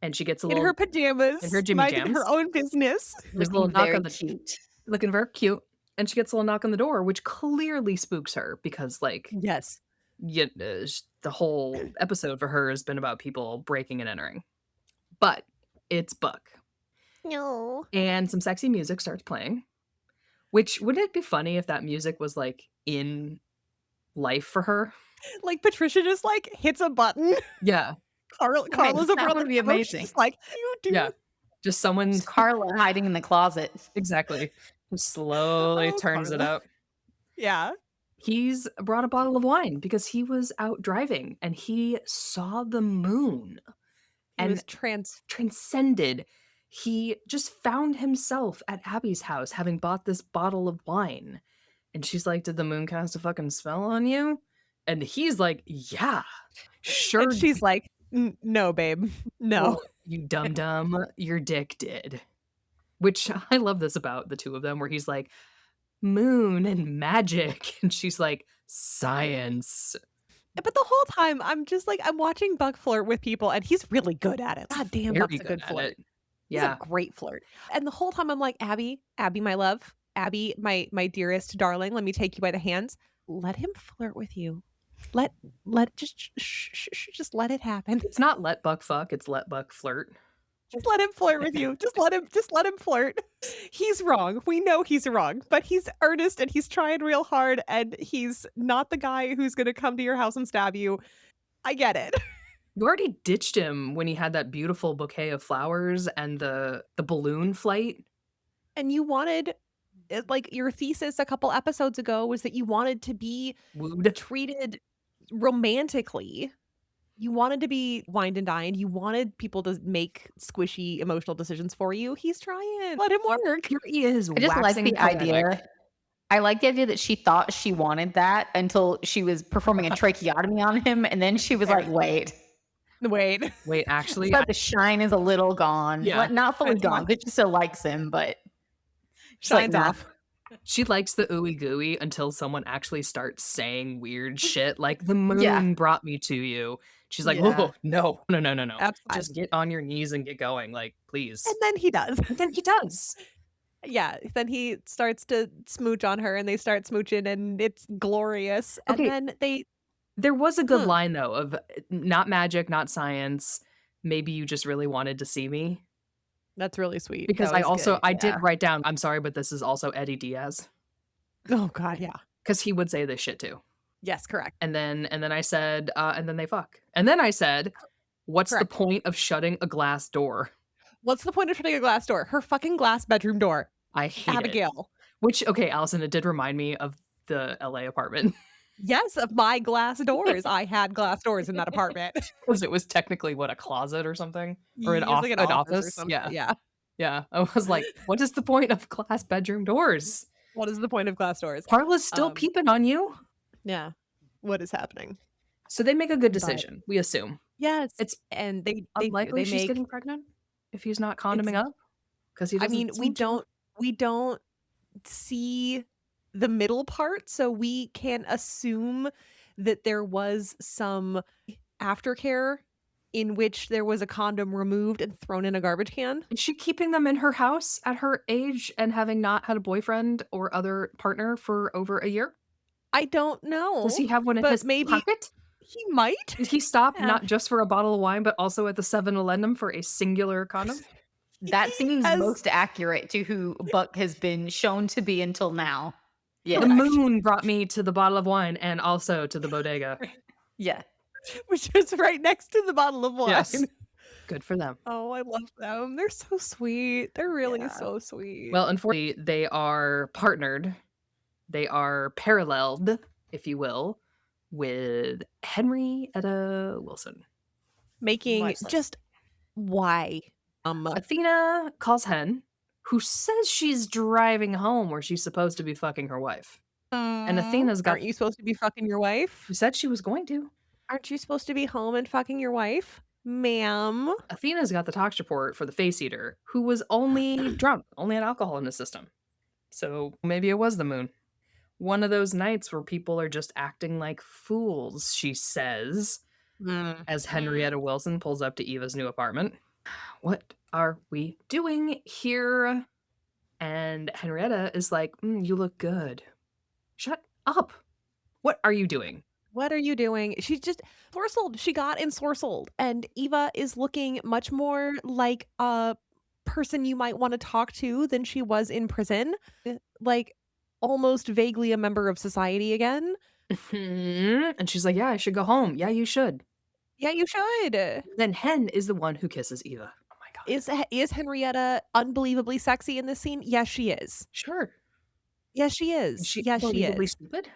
and she gets a In her little in her pajamas, Jimmy minding her jams. own business. There's a little Looking knock very on the cute. looking very cute, and she gets a little knock on the door, which clearly spooks her because, like, Yes. the whole episode for her has been about people breaking and entering. But it's Buck, No. and some sexy music starts playing, which wouldn't it be funny if that music was, like, in life for her? Like, Patricia just, like, hits a button. Yeah, Right, Carla's over that on the would be couch, she's amazing. just like, "You yeah. do." Just someone Just Carla hiding in the closet. exactly. Just slowly Oh, turns it Carla. up. Yeah. He's brought a bottle of wine because he was out driving and he saw the moon He and was trans transcended. He just found himself at Abby's house having bought this bottle of wine. And she's like, "Did the moon cast a fucking spell on you?" And he's like, "Yeah, and sure. she's like, no, babe. No." Oh, you dum dum, your dick did." Which I love this about the two of them, where he's like, "Moon and magic," and she's like, "Science." But the whole time, I'm just like, I'm watching Buck flirt with people, and he's really good at it. God damn, Very Buck's a good good at flirt. it. He's a Yeah. great flirt. And the whole time I'm like, Abby, my love, Abby, my dearest darling, let me take you by the hands. Let him flirt with you. Let just let it happen. It's not let Buck fuck, it's let Buck flirt. Just let him flirt with you. Just let him flirt. He's wrong. We know he's wrong, but he's earnest and he's trying real hard and he's not the guy who's going to come to your house and stab you. I get it. You already ditched him when he had that beautiful bouquet of flowers and the balloon flight. And you wanted like your thesis a couple episodes ago was that you wanted to be Wooed. treated romantically. You wanted to be wined and dined. You wanted people to make squishy emotional decisions for you. He's trying. Let him work. Here he is I just like waxing the poetic. idea. I like the idea that she thought she wanted that until she was performing a tracheotomy on him, and then she was like, "Wait." Wait. Wait, actually, So the shine is a little gone. Yeah. Like, not fully Shine's gone, off. but she still likes him, but she's like, Shines "Nah." off. she likes the ooey gooey until someone actually starts saying weird shit like, "The moon Yeah. brought me to you." She's like, Yeah. "Whoa, no, no, no, no, no. Absolutely. Just get on your knees and get going, like, please." And then he does. And then he does. Yeah, then he starts to smooch on her and they start smooching and it's glorious. And Okay. then they There was a good Hmm. line though of, "Not magic, not science. Maybe you just really wanted to see me." that's really sweet. Because That I was also good, I yeah. did write down, "I'm sorry, but this is also Eddie Diaz," Oh god, yeah. because he would say this shit too. Yes, correct. And then I said, "And then they fuck." And then I said, "What's the Correct. point of shutting a glass door?" What's the point of shutting a glass door? Her fucking glass bedroom door. I hate it. Abigail. Which, okay, Allison, it did remind me of the LA apartment Yes, of my glass doors. I had glass doors in that apartment. because it was technically, what, a closet or something? Or It was like an an office or office? something. Yeah, Yeah. yeah. I was like, "What is the point of glass bedroom doors? What is the point of glass doors? Carla's still Um, peeping on you." Yeah. What is happening? So they make a good But decision, we assume. yes, It's and they do. unlikely They she's make getting pregnant if he's not it's condoming up because he I mean, doesn't seem to. we don't see the middle part, so we can assume that there was some aftercare in which there was a condom removed and thrown in a garbage can. Is she keeping them in her house at her age and having not had a boyfriend or other partner for over a year? I don't Does he know, have one in but his maybe pocket? he might. Did he stop Yeah. not just for a bottle of wine, but also at the 7-Eleven for a singular condom? That He seems has most accurate to who Buck has been shown to be until now. Yeah. The moon brought me to the bottle of wine and also to the bodega. Yeah. which is right next to the bottle of wine. Yes. Good for them. Oh, I love them. They're so sweet. They're really Yeah. so sweet. Well, unfortunately, they are partnered. They are paralleled, if you will, with Henrietta Wilson. making Much less. just why? Athena calls Hen, who says she's driving home where she's supposed to be fucking her wife. And Athena's got. Aren't you supposed to be fucking your wife? She said she was going to. Aren't you supposed to be home and fucking your wife? Ma'am. Athena's got the tox report for the face eater, who was only drunk, only had alcohol in his system. So maybe it was the moon. One of those nights where people are just acting like fools, she says, Mm. as Henrietta Wilson pulls up to Eva's new apartment. What are we doing here? And Henrietta is like, you look good. Shut up. What are you doing? What are you doing? She's just ensorcelled. She got ensorcelled, and Eva is looking much more like a person you might wanna talk to than she was in prison. Like, almost vaguely a member of society again. And she's like, yeah, I should go home. Yeah, you should. Yeah, you should. Then Hen is the one who kisses Eva. Oh my God. Is Henrietta unbelievably sexy in this scene? Yes, she is. Sure. Yes, she Is is. she Yes, she unbelievably is. stupid?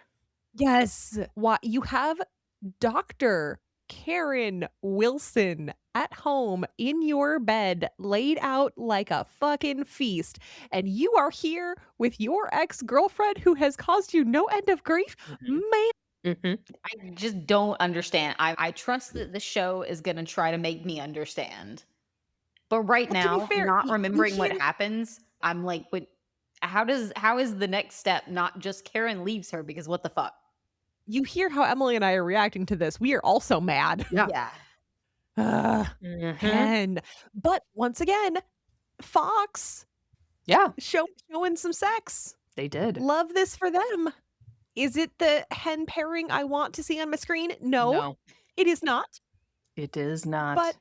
Yes. Why you have Dr. Karen Wilson at home in your bed, laid out like a fucking feast, and you are here with your ex-girlfriend who has caused you no end of grief? Mhm. Man, Mhm. I just don't understand. I trust that the show is gonna try to make me understand. But right well, to be now, fair, not you remembering what hear happens, I'm like, "What how is the next step not just Karen leaves her because what the fuck?" you hear how Emily and I are reacting to this. We are also mad. Yeah. Yeah. Ugh, Mhm. Hen. But once again, Fox Yeah, showing some sex. they did. Love this for them. Is it the hen pairing I want to see on my screen? No, No, it is not. it is But not.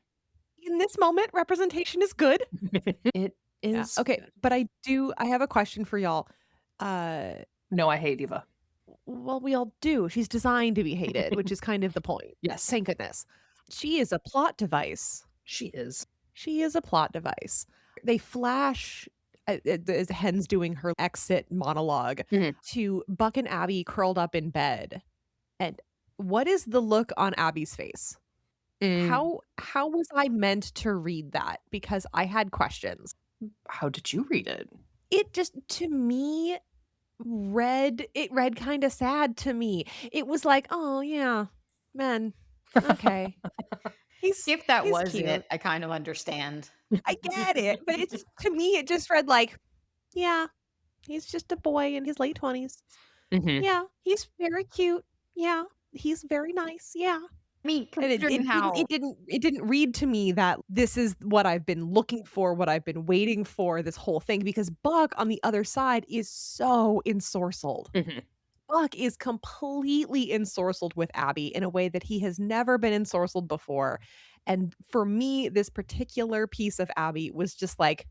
in this moment, representation is good. It Yeah. is Okay, good. but I have a question for y'all. Uh, No, I hate Eva. well, we all do. She's designed to be hated, which is kind of the point. Yes, Thank goodness. She is a plot device. she is. She is a plot device. They flash as Hen's doing her exit monologue Mhm. to Buck and Abby curled up in bed. And what is the look on Abby's face? Mm, How was I meant to read that? Because I had questions. how did you read it? It just to me read kinda sad to me. It was like, "Oh, yeah, man, okay. If that He's was cute. it, I kind of understand. I get it." But it just to me, it just read like, "Yeah, he's just a boy in his late 20s. Mhm. Yeah, he's very cute. Yeah, he's very nice. Yeah." I mean, And it considering it didn't how it didn't it didn't read to me that this is what I've been looking for, what I've been waiting for this whole thing, because Buck on the other side is so ensorcelled. Mhm. Buck is completely ensorcelled with Abby in a way that he has never been ensorcelled before, and for me, this particular piece of Abby was just like,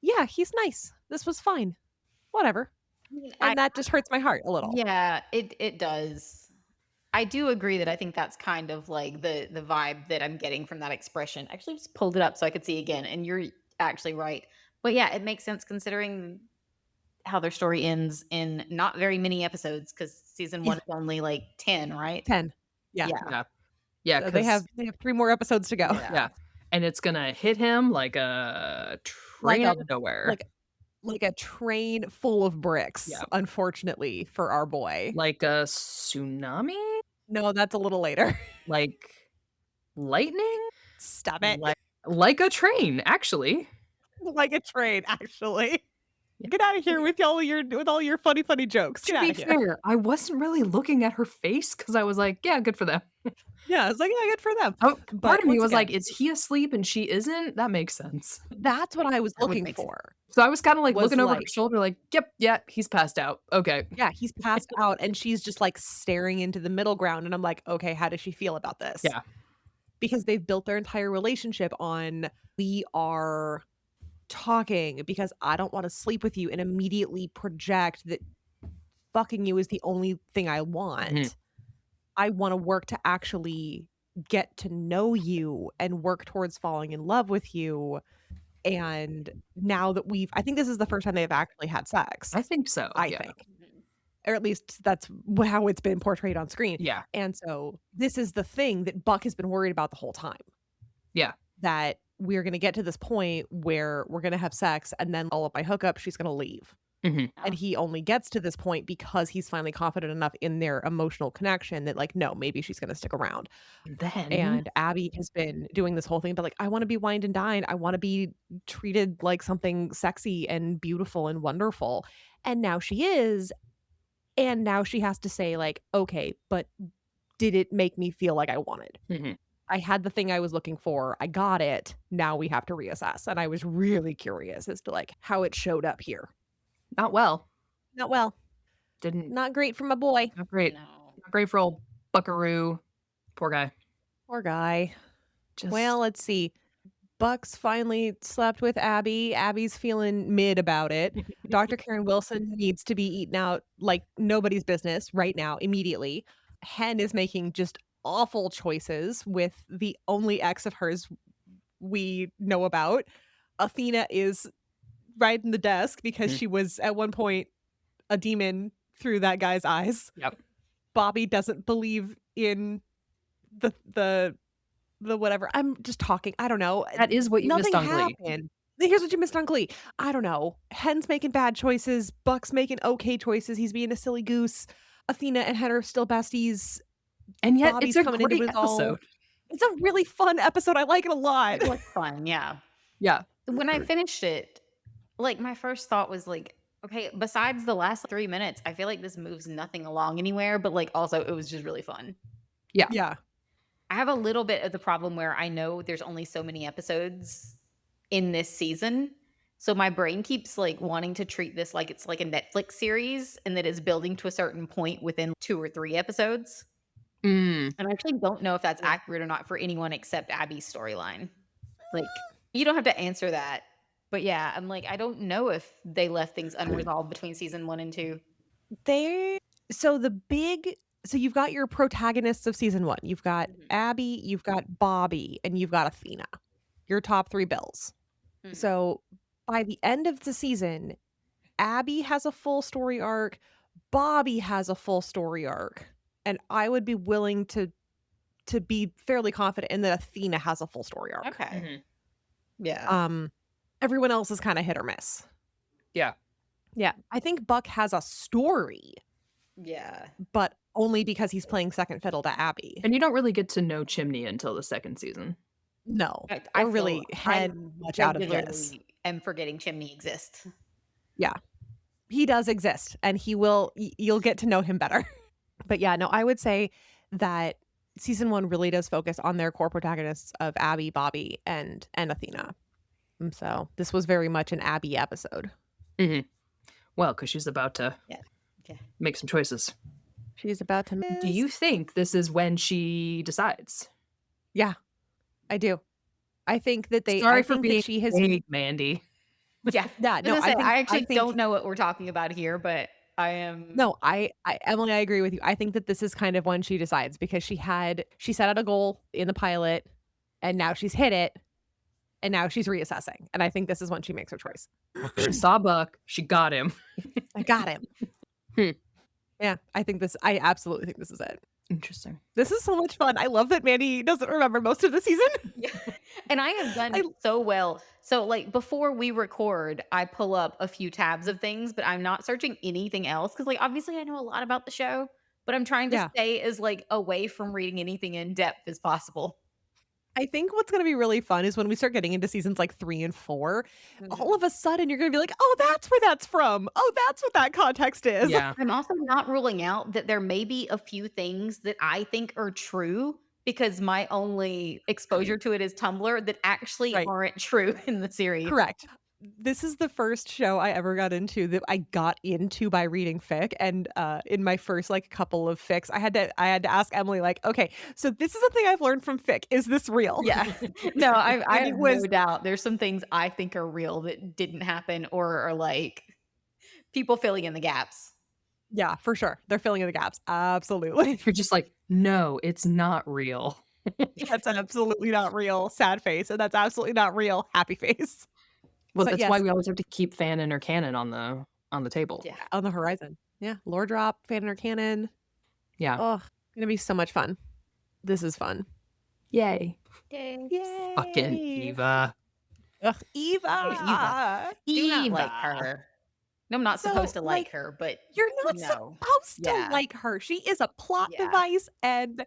"Yeah, he's nice. This was fine. Whatever." I And that just hurts my heart a little. yeah, it does. I do agree that I think that's kind of like the vibe that I'm getting from that expression. I actually just pulled it up so I could see again, and you're actually right. But yeah, it makes sense considering how their story ends in not very many episodes because season Yeah, one is only like 10, right? 10. Yeah. Yeah. Yeah. Yeah, So because they have 3 more episodes to go. Yeah. yeah, and it's gonna hit him like a Like train a out of nowhere. like like a train full of bricks, Yeah, unfortunately for our boy. like a tsunami? No, that's a little later. Like lightning? Stop it. Like a train, actually. Like a train, actually. Yeah. Get out of here with all your funny, funny jokes. Get To out be of here. fair, I wasn't really looking at her face because I was like, "Yeah, good for them." Yeah, it's like, "Yeah, good for them." Part But of me once was like, again, "Is he asleep and she isn't?" That makes sense. that's what I was That would looking make sense. for, So I was kinda, like, was looking over her like, shoulder like, "Yep, yeah, he's passed out. Okay." yeah, he's passed out and she's just, like, staring into the middle ground, and I'm like, "Okay, how does she feel about this?" Yeah. Because they've built their entire relationship on, "We are talking because I don't wanna sleep with you and immediately project that fucking you is the only thing I Mhm, want. I wanna work to actually get to know you and work towards falling in love with you." And now that I think this is the first time they've actually had sex, I think so, I yeah. think, Mhm. or at least that's how it's been portrayed on screen. Yeah, And so this is the thing that Buck has been worried about the whole time, yeah. that we're gonna get to this point where we're gonna have sex and then all of my hookup, she's gonna leave. Mhm. And he only gets to this point because he's finally confident enough in their emotional connection that, like, no, maybe she's gonna stick around. Then And Abby has been doing this whole thing, but, like, "I wanna be wined and dined. I wanna be treated like something sexy and beautiful and wonderful." And now she is, and now she has to say, like, "Okay, but did it make me feel like I wanted? Mhm. I had the thing I was looking for. I got it. Now we have to reassess." And I was really curious as to, like, how it showed up here. Not well. Not well. Didn't Not great for my boy. not great. No. Not great for old Buckaroo. Poor guy. Poor guy. Well, Just let's see. Bucks finally slept with Abby. Abby's feeling mid about it. Dr. Karen Wilson needs to be eaten out like nobody's business right now, immediately. Hen is making just awful choices with the only ex of hers we know about. Athena is riding the desk because Mhm. she was at one point a demon through that guy's eyes. Yep. Bobby doesn't believe in the the whatever. I'm just talking. I don't know. That is what you missed Nothing on Glee. happened. Here's what you missed on Glee. I don't know. Hen's making bad choices. Buck's making okay choices. He's being a silly goose. Athena and Hen are still besties. And yet it's Bobby's a coming into great it all. episode. It's a really fun episode. I like it a lot. It was fun, yeah. Yeah. When I finished it, like, my first thought was, like, okay, besides the last 3 minutes, I feel like this moves nothing along anywhere, but, like, also it was just really fun. Yeah. Yeah. I have a little bit of the problem where I know there's only so many episodes in this season, so my brain keeps, like, wanting to treat this like it's like a Netflix series and that it's building to a certain point within 2 or 3 episodes, Mm. and I actually don't know if that's Yeah. accurate or not for anyone except Abby's storyline. Like, you don't have to answer that, but yeah, I'm like, I don't know if they left things unresolved between season 1 and 2. They so the big so you've got your protagonists of season 1. You've got Mhm, Abby, you've got Bobby, and you've got Athena. Your top 3 bills. mhm. So by the end of the season, Abby has a full story arc, Bobby has a full story arc, and I would be willing to be fairly confident in that Athena has a full story arc. Okay. Mhm. Yeah. Um, Everyone else is kinda hit or miss. Yeah. Yeah, I think Buck has a story, Yeah. but only because he's playing second fiddle to Abby. And you don't really get to know Chimney until the 2nd season. No, I or feel really I Hen much out of this. regularly am forgetting Chimney exists. Yeah, he does exist, and he will you'll get to know him better. But yeah, no, I would say that season 1 really does focus on their core protagonists of Abby, Bobby, and Athena. So this was very much an Abby episode. Mhm. Well, because she's about to Yeah. Yeah. make some choices. She's about to Do you think this is when she decides? Yeah, I do. I Sorry for think that being she has vague, Mandy. Yeah. yeah, I was no, gonna say, I I actually think don't know what we're talking about here, but I am no, I Emily, I agree with you. I think that this is kind of when she decides because she set out a goal in the pilot, and now she's hit it, and now she's reassessing, and I think this is when she makes her choice. She saw Buck. She got him. I got him. Hmm. Yeah, I absolutely think this is it. Interesting. This is so much fun. I love that Mandy doesn't remember most of the season. Yeah. And I have done I so well. So, like, before we record, I pull up a few tabs of things, but I'm not searching anything else because, like, obviously I know a lot about the show, but I'm trying to yeah. stay as, like, away from reading anything in depth as possible. I think what's gonna be really fun is when we start getting into seasons like 3 and 4, all Mhm. of a sudden you're gonna be like, "Oh, that's where that's from. Oh, that's what that context is." Yeah. I'm also not ruling out that there may be a few things that I think are true because my only exposure to it is Tumblr that actually Right. aren't true in the series. Correct. This is the first show I ever got into that I got into by reading fic, and, in my first, like, couple of fics, I had to ask Emily, like, "Okay, so this is a thing I've learned from fic. Is this real?" Yeah. No, I And have it no was doubt there's some things I think are real that didn't happen or are, like, people filling in the gaps. yeah, for sure. They're filling in the gaps. Absolutely. You're just like, no, it's not real. That's absolutely not real, sad face, and that's absolutely not real, happy face. Well, But that's why yes, we always have to keep fan and or canon on the table. Yeah. on the horizon. Yeah, lore drop, fan or canon. Yeah. Oh, gonna be so much fun. This is fun. Yay. Yay. Fucking Yay! Eva. Ugh, Eva. Eva! Do not like Eva. her. No, I'm not supposed So, to like like, her, but you're not no. supposed to Yeah. like her. She is a plot Yeah. device, and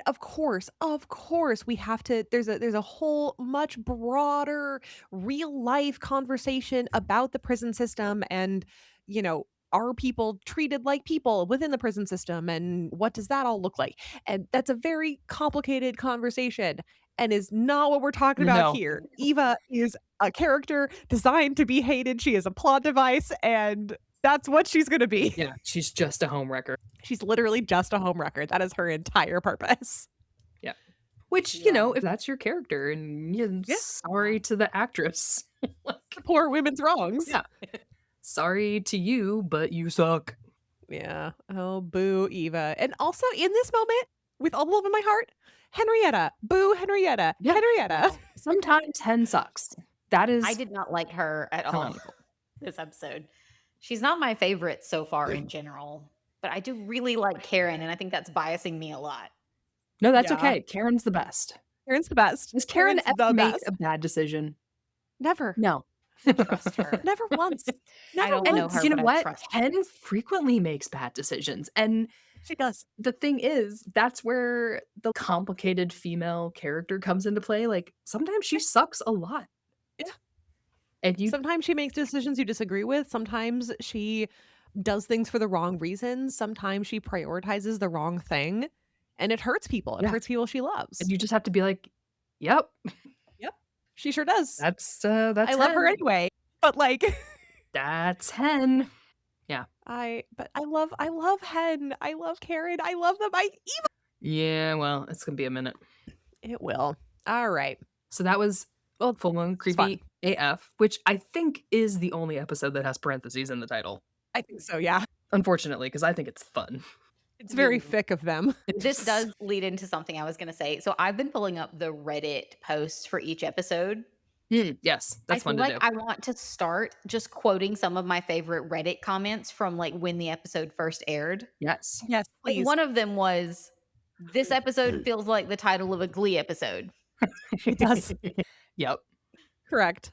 of course, we have to there's a whole much broader real life conversation about the prison system and, you know, are people treated like people within the prison system, and what does that all look like? And that's a very complicated conversation and is not what we're talking about No. here. Eva is a character designed to be hated. She is a plot device, and that's what she's gonna be. Yeah, she's just a homewrecker. She's literally just a homewrecker. That is her entire purpose. Yeah. Which, Yeah. if that's your character and you're Yeah. sorry to the actress. Like, Poor women's wrongs. yeah. Sorry to you, but you suck. Yeah. Oh, boo, Eva. And also in this moment, with all the love in my heart, Henrietta. Boo, Henrietta. Yeah. Henrietta. Sometimes Hen sucks. That is I did not like her at all canonical. this episode. She's not my favorite so far in general, but I do really like Karen, and I think that's biasing me a lot. No, that's Yeah. okay. Karen's the best. Karen's the best. Has Karen Karen's ever the made best. a bad decision? Never. No. Trust her. Never once. I Never don't And know once. her, you know but I what? trust her. Hen frequently makes bad decisions. And She does. the thing is, that's where the complicated female character comes into play. Like, sometimes she sucks a lot. Yeah. And you, Sometimes she makes decisions you disagree with. Sometimes she does things for the wrong reasons. Sometimes she prioritizes the wrong thing, and it hurts people. It Yeah. hurts people she loves. and you just have to be like, yep, Yep. She sure does. that's I love her Hen. anyway. But like That's Hen. I love Hen. I love Karen. I love them. Yeah, well, it's gonna be a minute. It will. All right. So that was Well, Full Moon it's fun. Creepy AF, which I think is the only episode that has parentheses in the title. I think so, yeah. Unfortunately, because I think it's fun. It's very Ooh. thick of them. This does lead into something I was going to say. So I've been pulling up the Reddit posts for each episode. Yes, that's I fun feel to like do. I want to start just quoting some of my favorite Reddit comments from like when the episode first aired. Yes. Yes, Like, please. one of them was, "This episode feels like the title of a Glee episode." It does. Yep. Correct.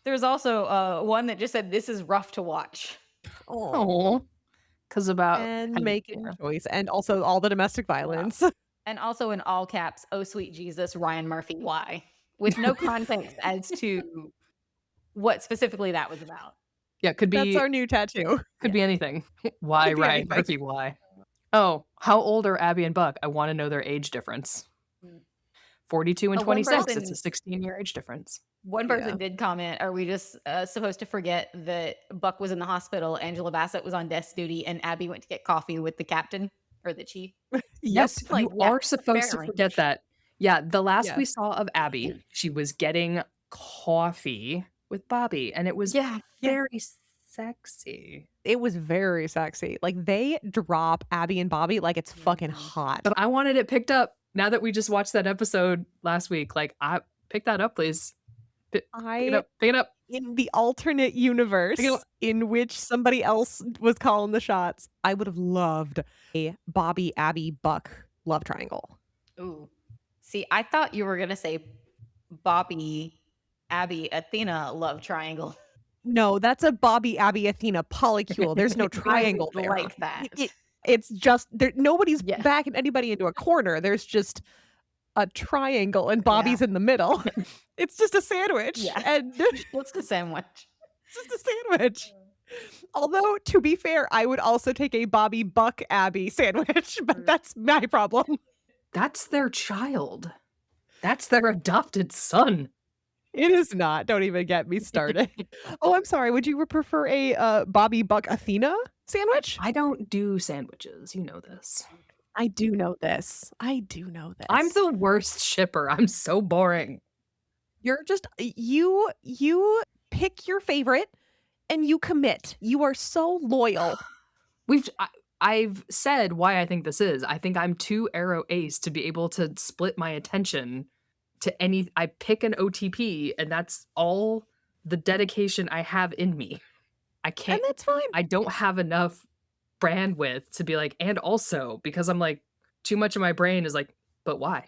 There's also one that just said, "This is rough to watch." Oh. Oh, because about And making choice, and also all the domestic violence. And also in all caps, "Oh sweet Jesus, Ryan Murphy, why?" With no context as to what specifically that was about. Yeah, could That's be our new tattoo. could be anything. Why Could be Ryan anything. Murphy? Why? Oh, how old are Abby and Buck? I want to know their age difference. Mm. 42 and Oh, one 26. It's person- a 16-year age difference. One person did comment, "Are we just supposed to forget that Buck was in the hospital, Angela Bassett was on desk duty, and Abby went to get coffee with the captain or the chief?" Yes. Yep, like, you yeah, are supposed to apparently. forget that. Yeah, the last Yeah. we saw of Abby, she was getting coffee with Bobby, and it was Yeah. very sexy. It was very sexy. Like, they drop Abby and Bobby like it's fucking Mhm. hot. But I wanted it picked up now that we just watched that episode last week. Like, I pick that up, please. Pick it up. Pick it up. In the alternate universe You know- in which somebody else was calling the shots, I would have loved a Bobby, Abby, Buck love triangle. Ooh. See, I thought you were going to say Bobby, Abby, Athena love triangle. No, that's a Bobby, Abby, Athena polycule. There's no triangle I there. like that. It's just there. Nobody's Yeah. backing anybody into a corner. There's just a triangle, and Bobby's in the middle. It's just a sandwich, Yeah. and What's the sandwich? it's just a sandwich. Although, to be fair, I would also take a Bobby Buck Abby sandwich, but that's my problem. That's their child. That's their adopted son. It is not. Don't even get me started. Oh, I'm sorry. Would you prefer a Bobby Buck Athena sandwich? I don't do sandwiches. You know this. I do know this. I do know this. I'm the worst shipper. I'm so boring. You're just you pick your favorite and you commit. You are so loyal. I've said why I think this is. I think I'm too arrow ace to be able to split my attention to any. I pick an OTP, and that's all the dedication I have in me. I can't. And that's fine. I don't have enough bandwidth to be like, and also because I'm like, too much of my brain is like, but why?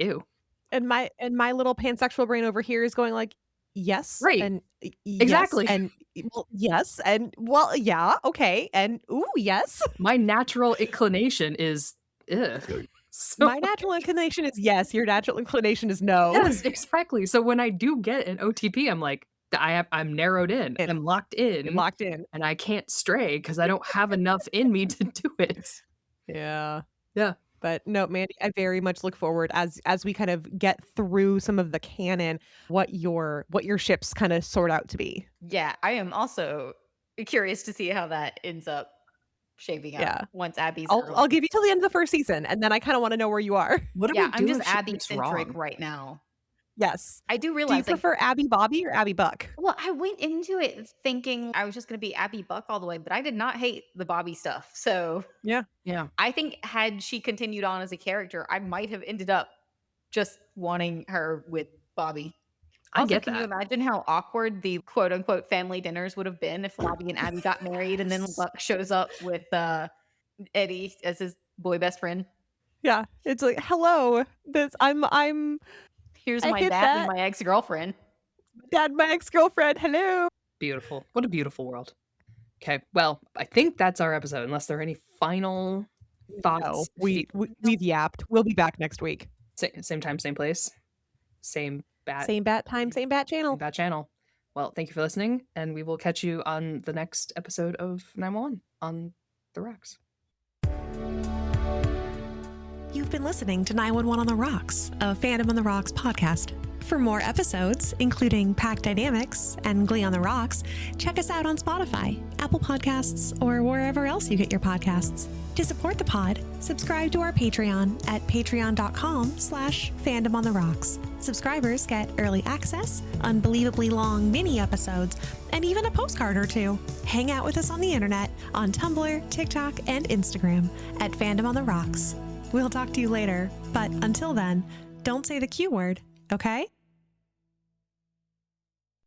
Ew. And my little pansexual brain over here is going like, yes, Right. and yes, Exactly. and well, yes, and well, yeah, okay, and ooh, yes. My natural inclination is ugh. So My natural inclination is yes, your natural inclination is no. yes, exactly. So when I do get an OTP, I'm like, I'm narrowed in. And I'm locked you're in, locked in. and I can't stray because I don't have enough in me to do it. Yeah. Yeah. But no, Mandy, I very much look forward as we kind of get through some of the canon, what your ships kind of sort out to be. Yeah, I am also curious to see how that ends up shaping up Yeah. once Abby's I'll early. give you till the end of the first season, and then I kinda wanna know where you are. What do Yeah, we I'm do just if she gets Abby-centric wrong? right now. Yes. I do Do you realize, like, prefer Abby Bobby or Abby Buck? well, I went into it thinking I was just gonna be Abby Buck all the way, but I did not hate the Bobby stuff. So Yeah. Yeah, I think had she continued on as a character, I might have ended up just wanting her with Bobby. I Also, get can you that. imagine how awkward the quote unquote family dinners would have been if Bobby and Abby got married and then Yes. Buck shows up with Eddie as his boy best friend? Yeah. It's like, "Hello, this Here's I my hit dad and that. my ex-girlfriend. Dad, my ex-girlfriend, hello." Beautiful. What a beautiful world. Okay, well, I think that's our episode, unless there are any final No, thoughts, we've yapped. We'll be back next week. same time, same place, same bat Same bat time, same bat same channel. bat channel. Well, thank you for listening, and we will catch you on the next episode of 911 on the Rocks. You've been listening to 911 on the Rocks, a Fandom on the Rocks podcast. For more episodes, including Pack Dynamics and Glee on the Rocks, check us out on Spotify, Apple Podcasts, or wherever else you get your podcasts. To support the pod, subscribe to our Patreon at patreon.com/fandomontherocks. Subscribers get early access, unbelievably long mini episodes, and even a postcard or two. Hang out with us on the internet, on Tumblr, TikTok, and Instagram at Fandom on the Rocks. We'll talk to you later, but until then, don't say the Q word, okay?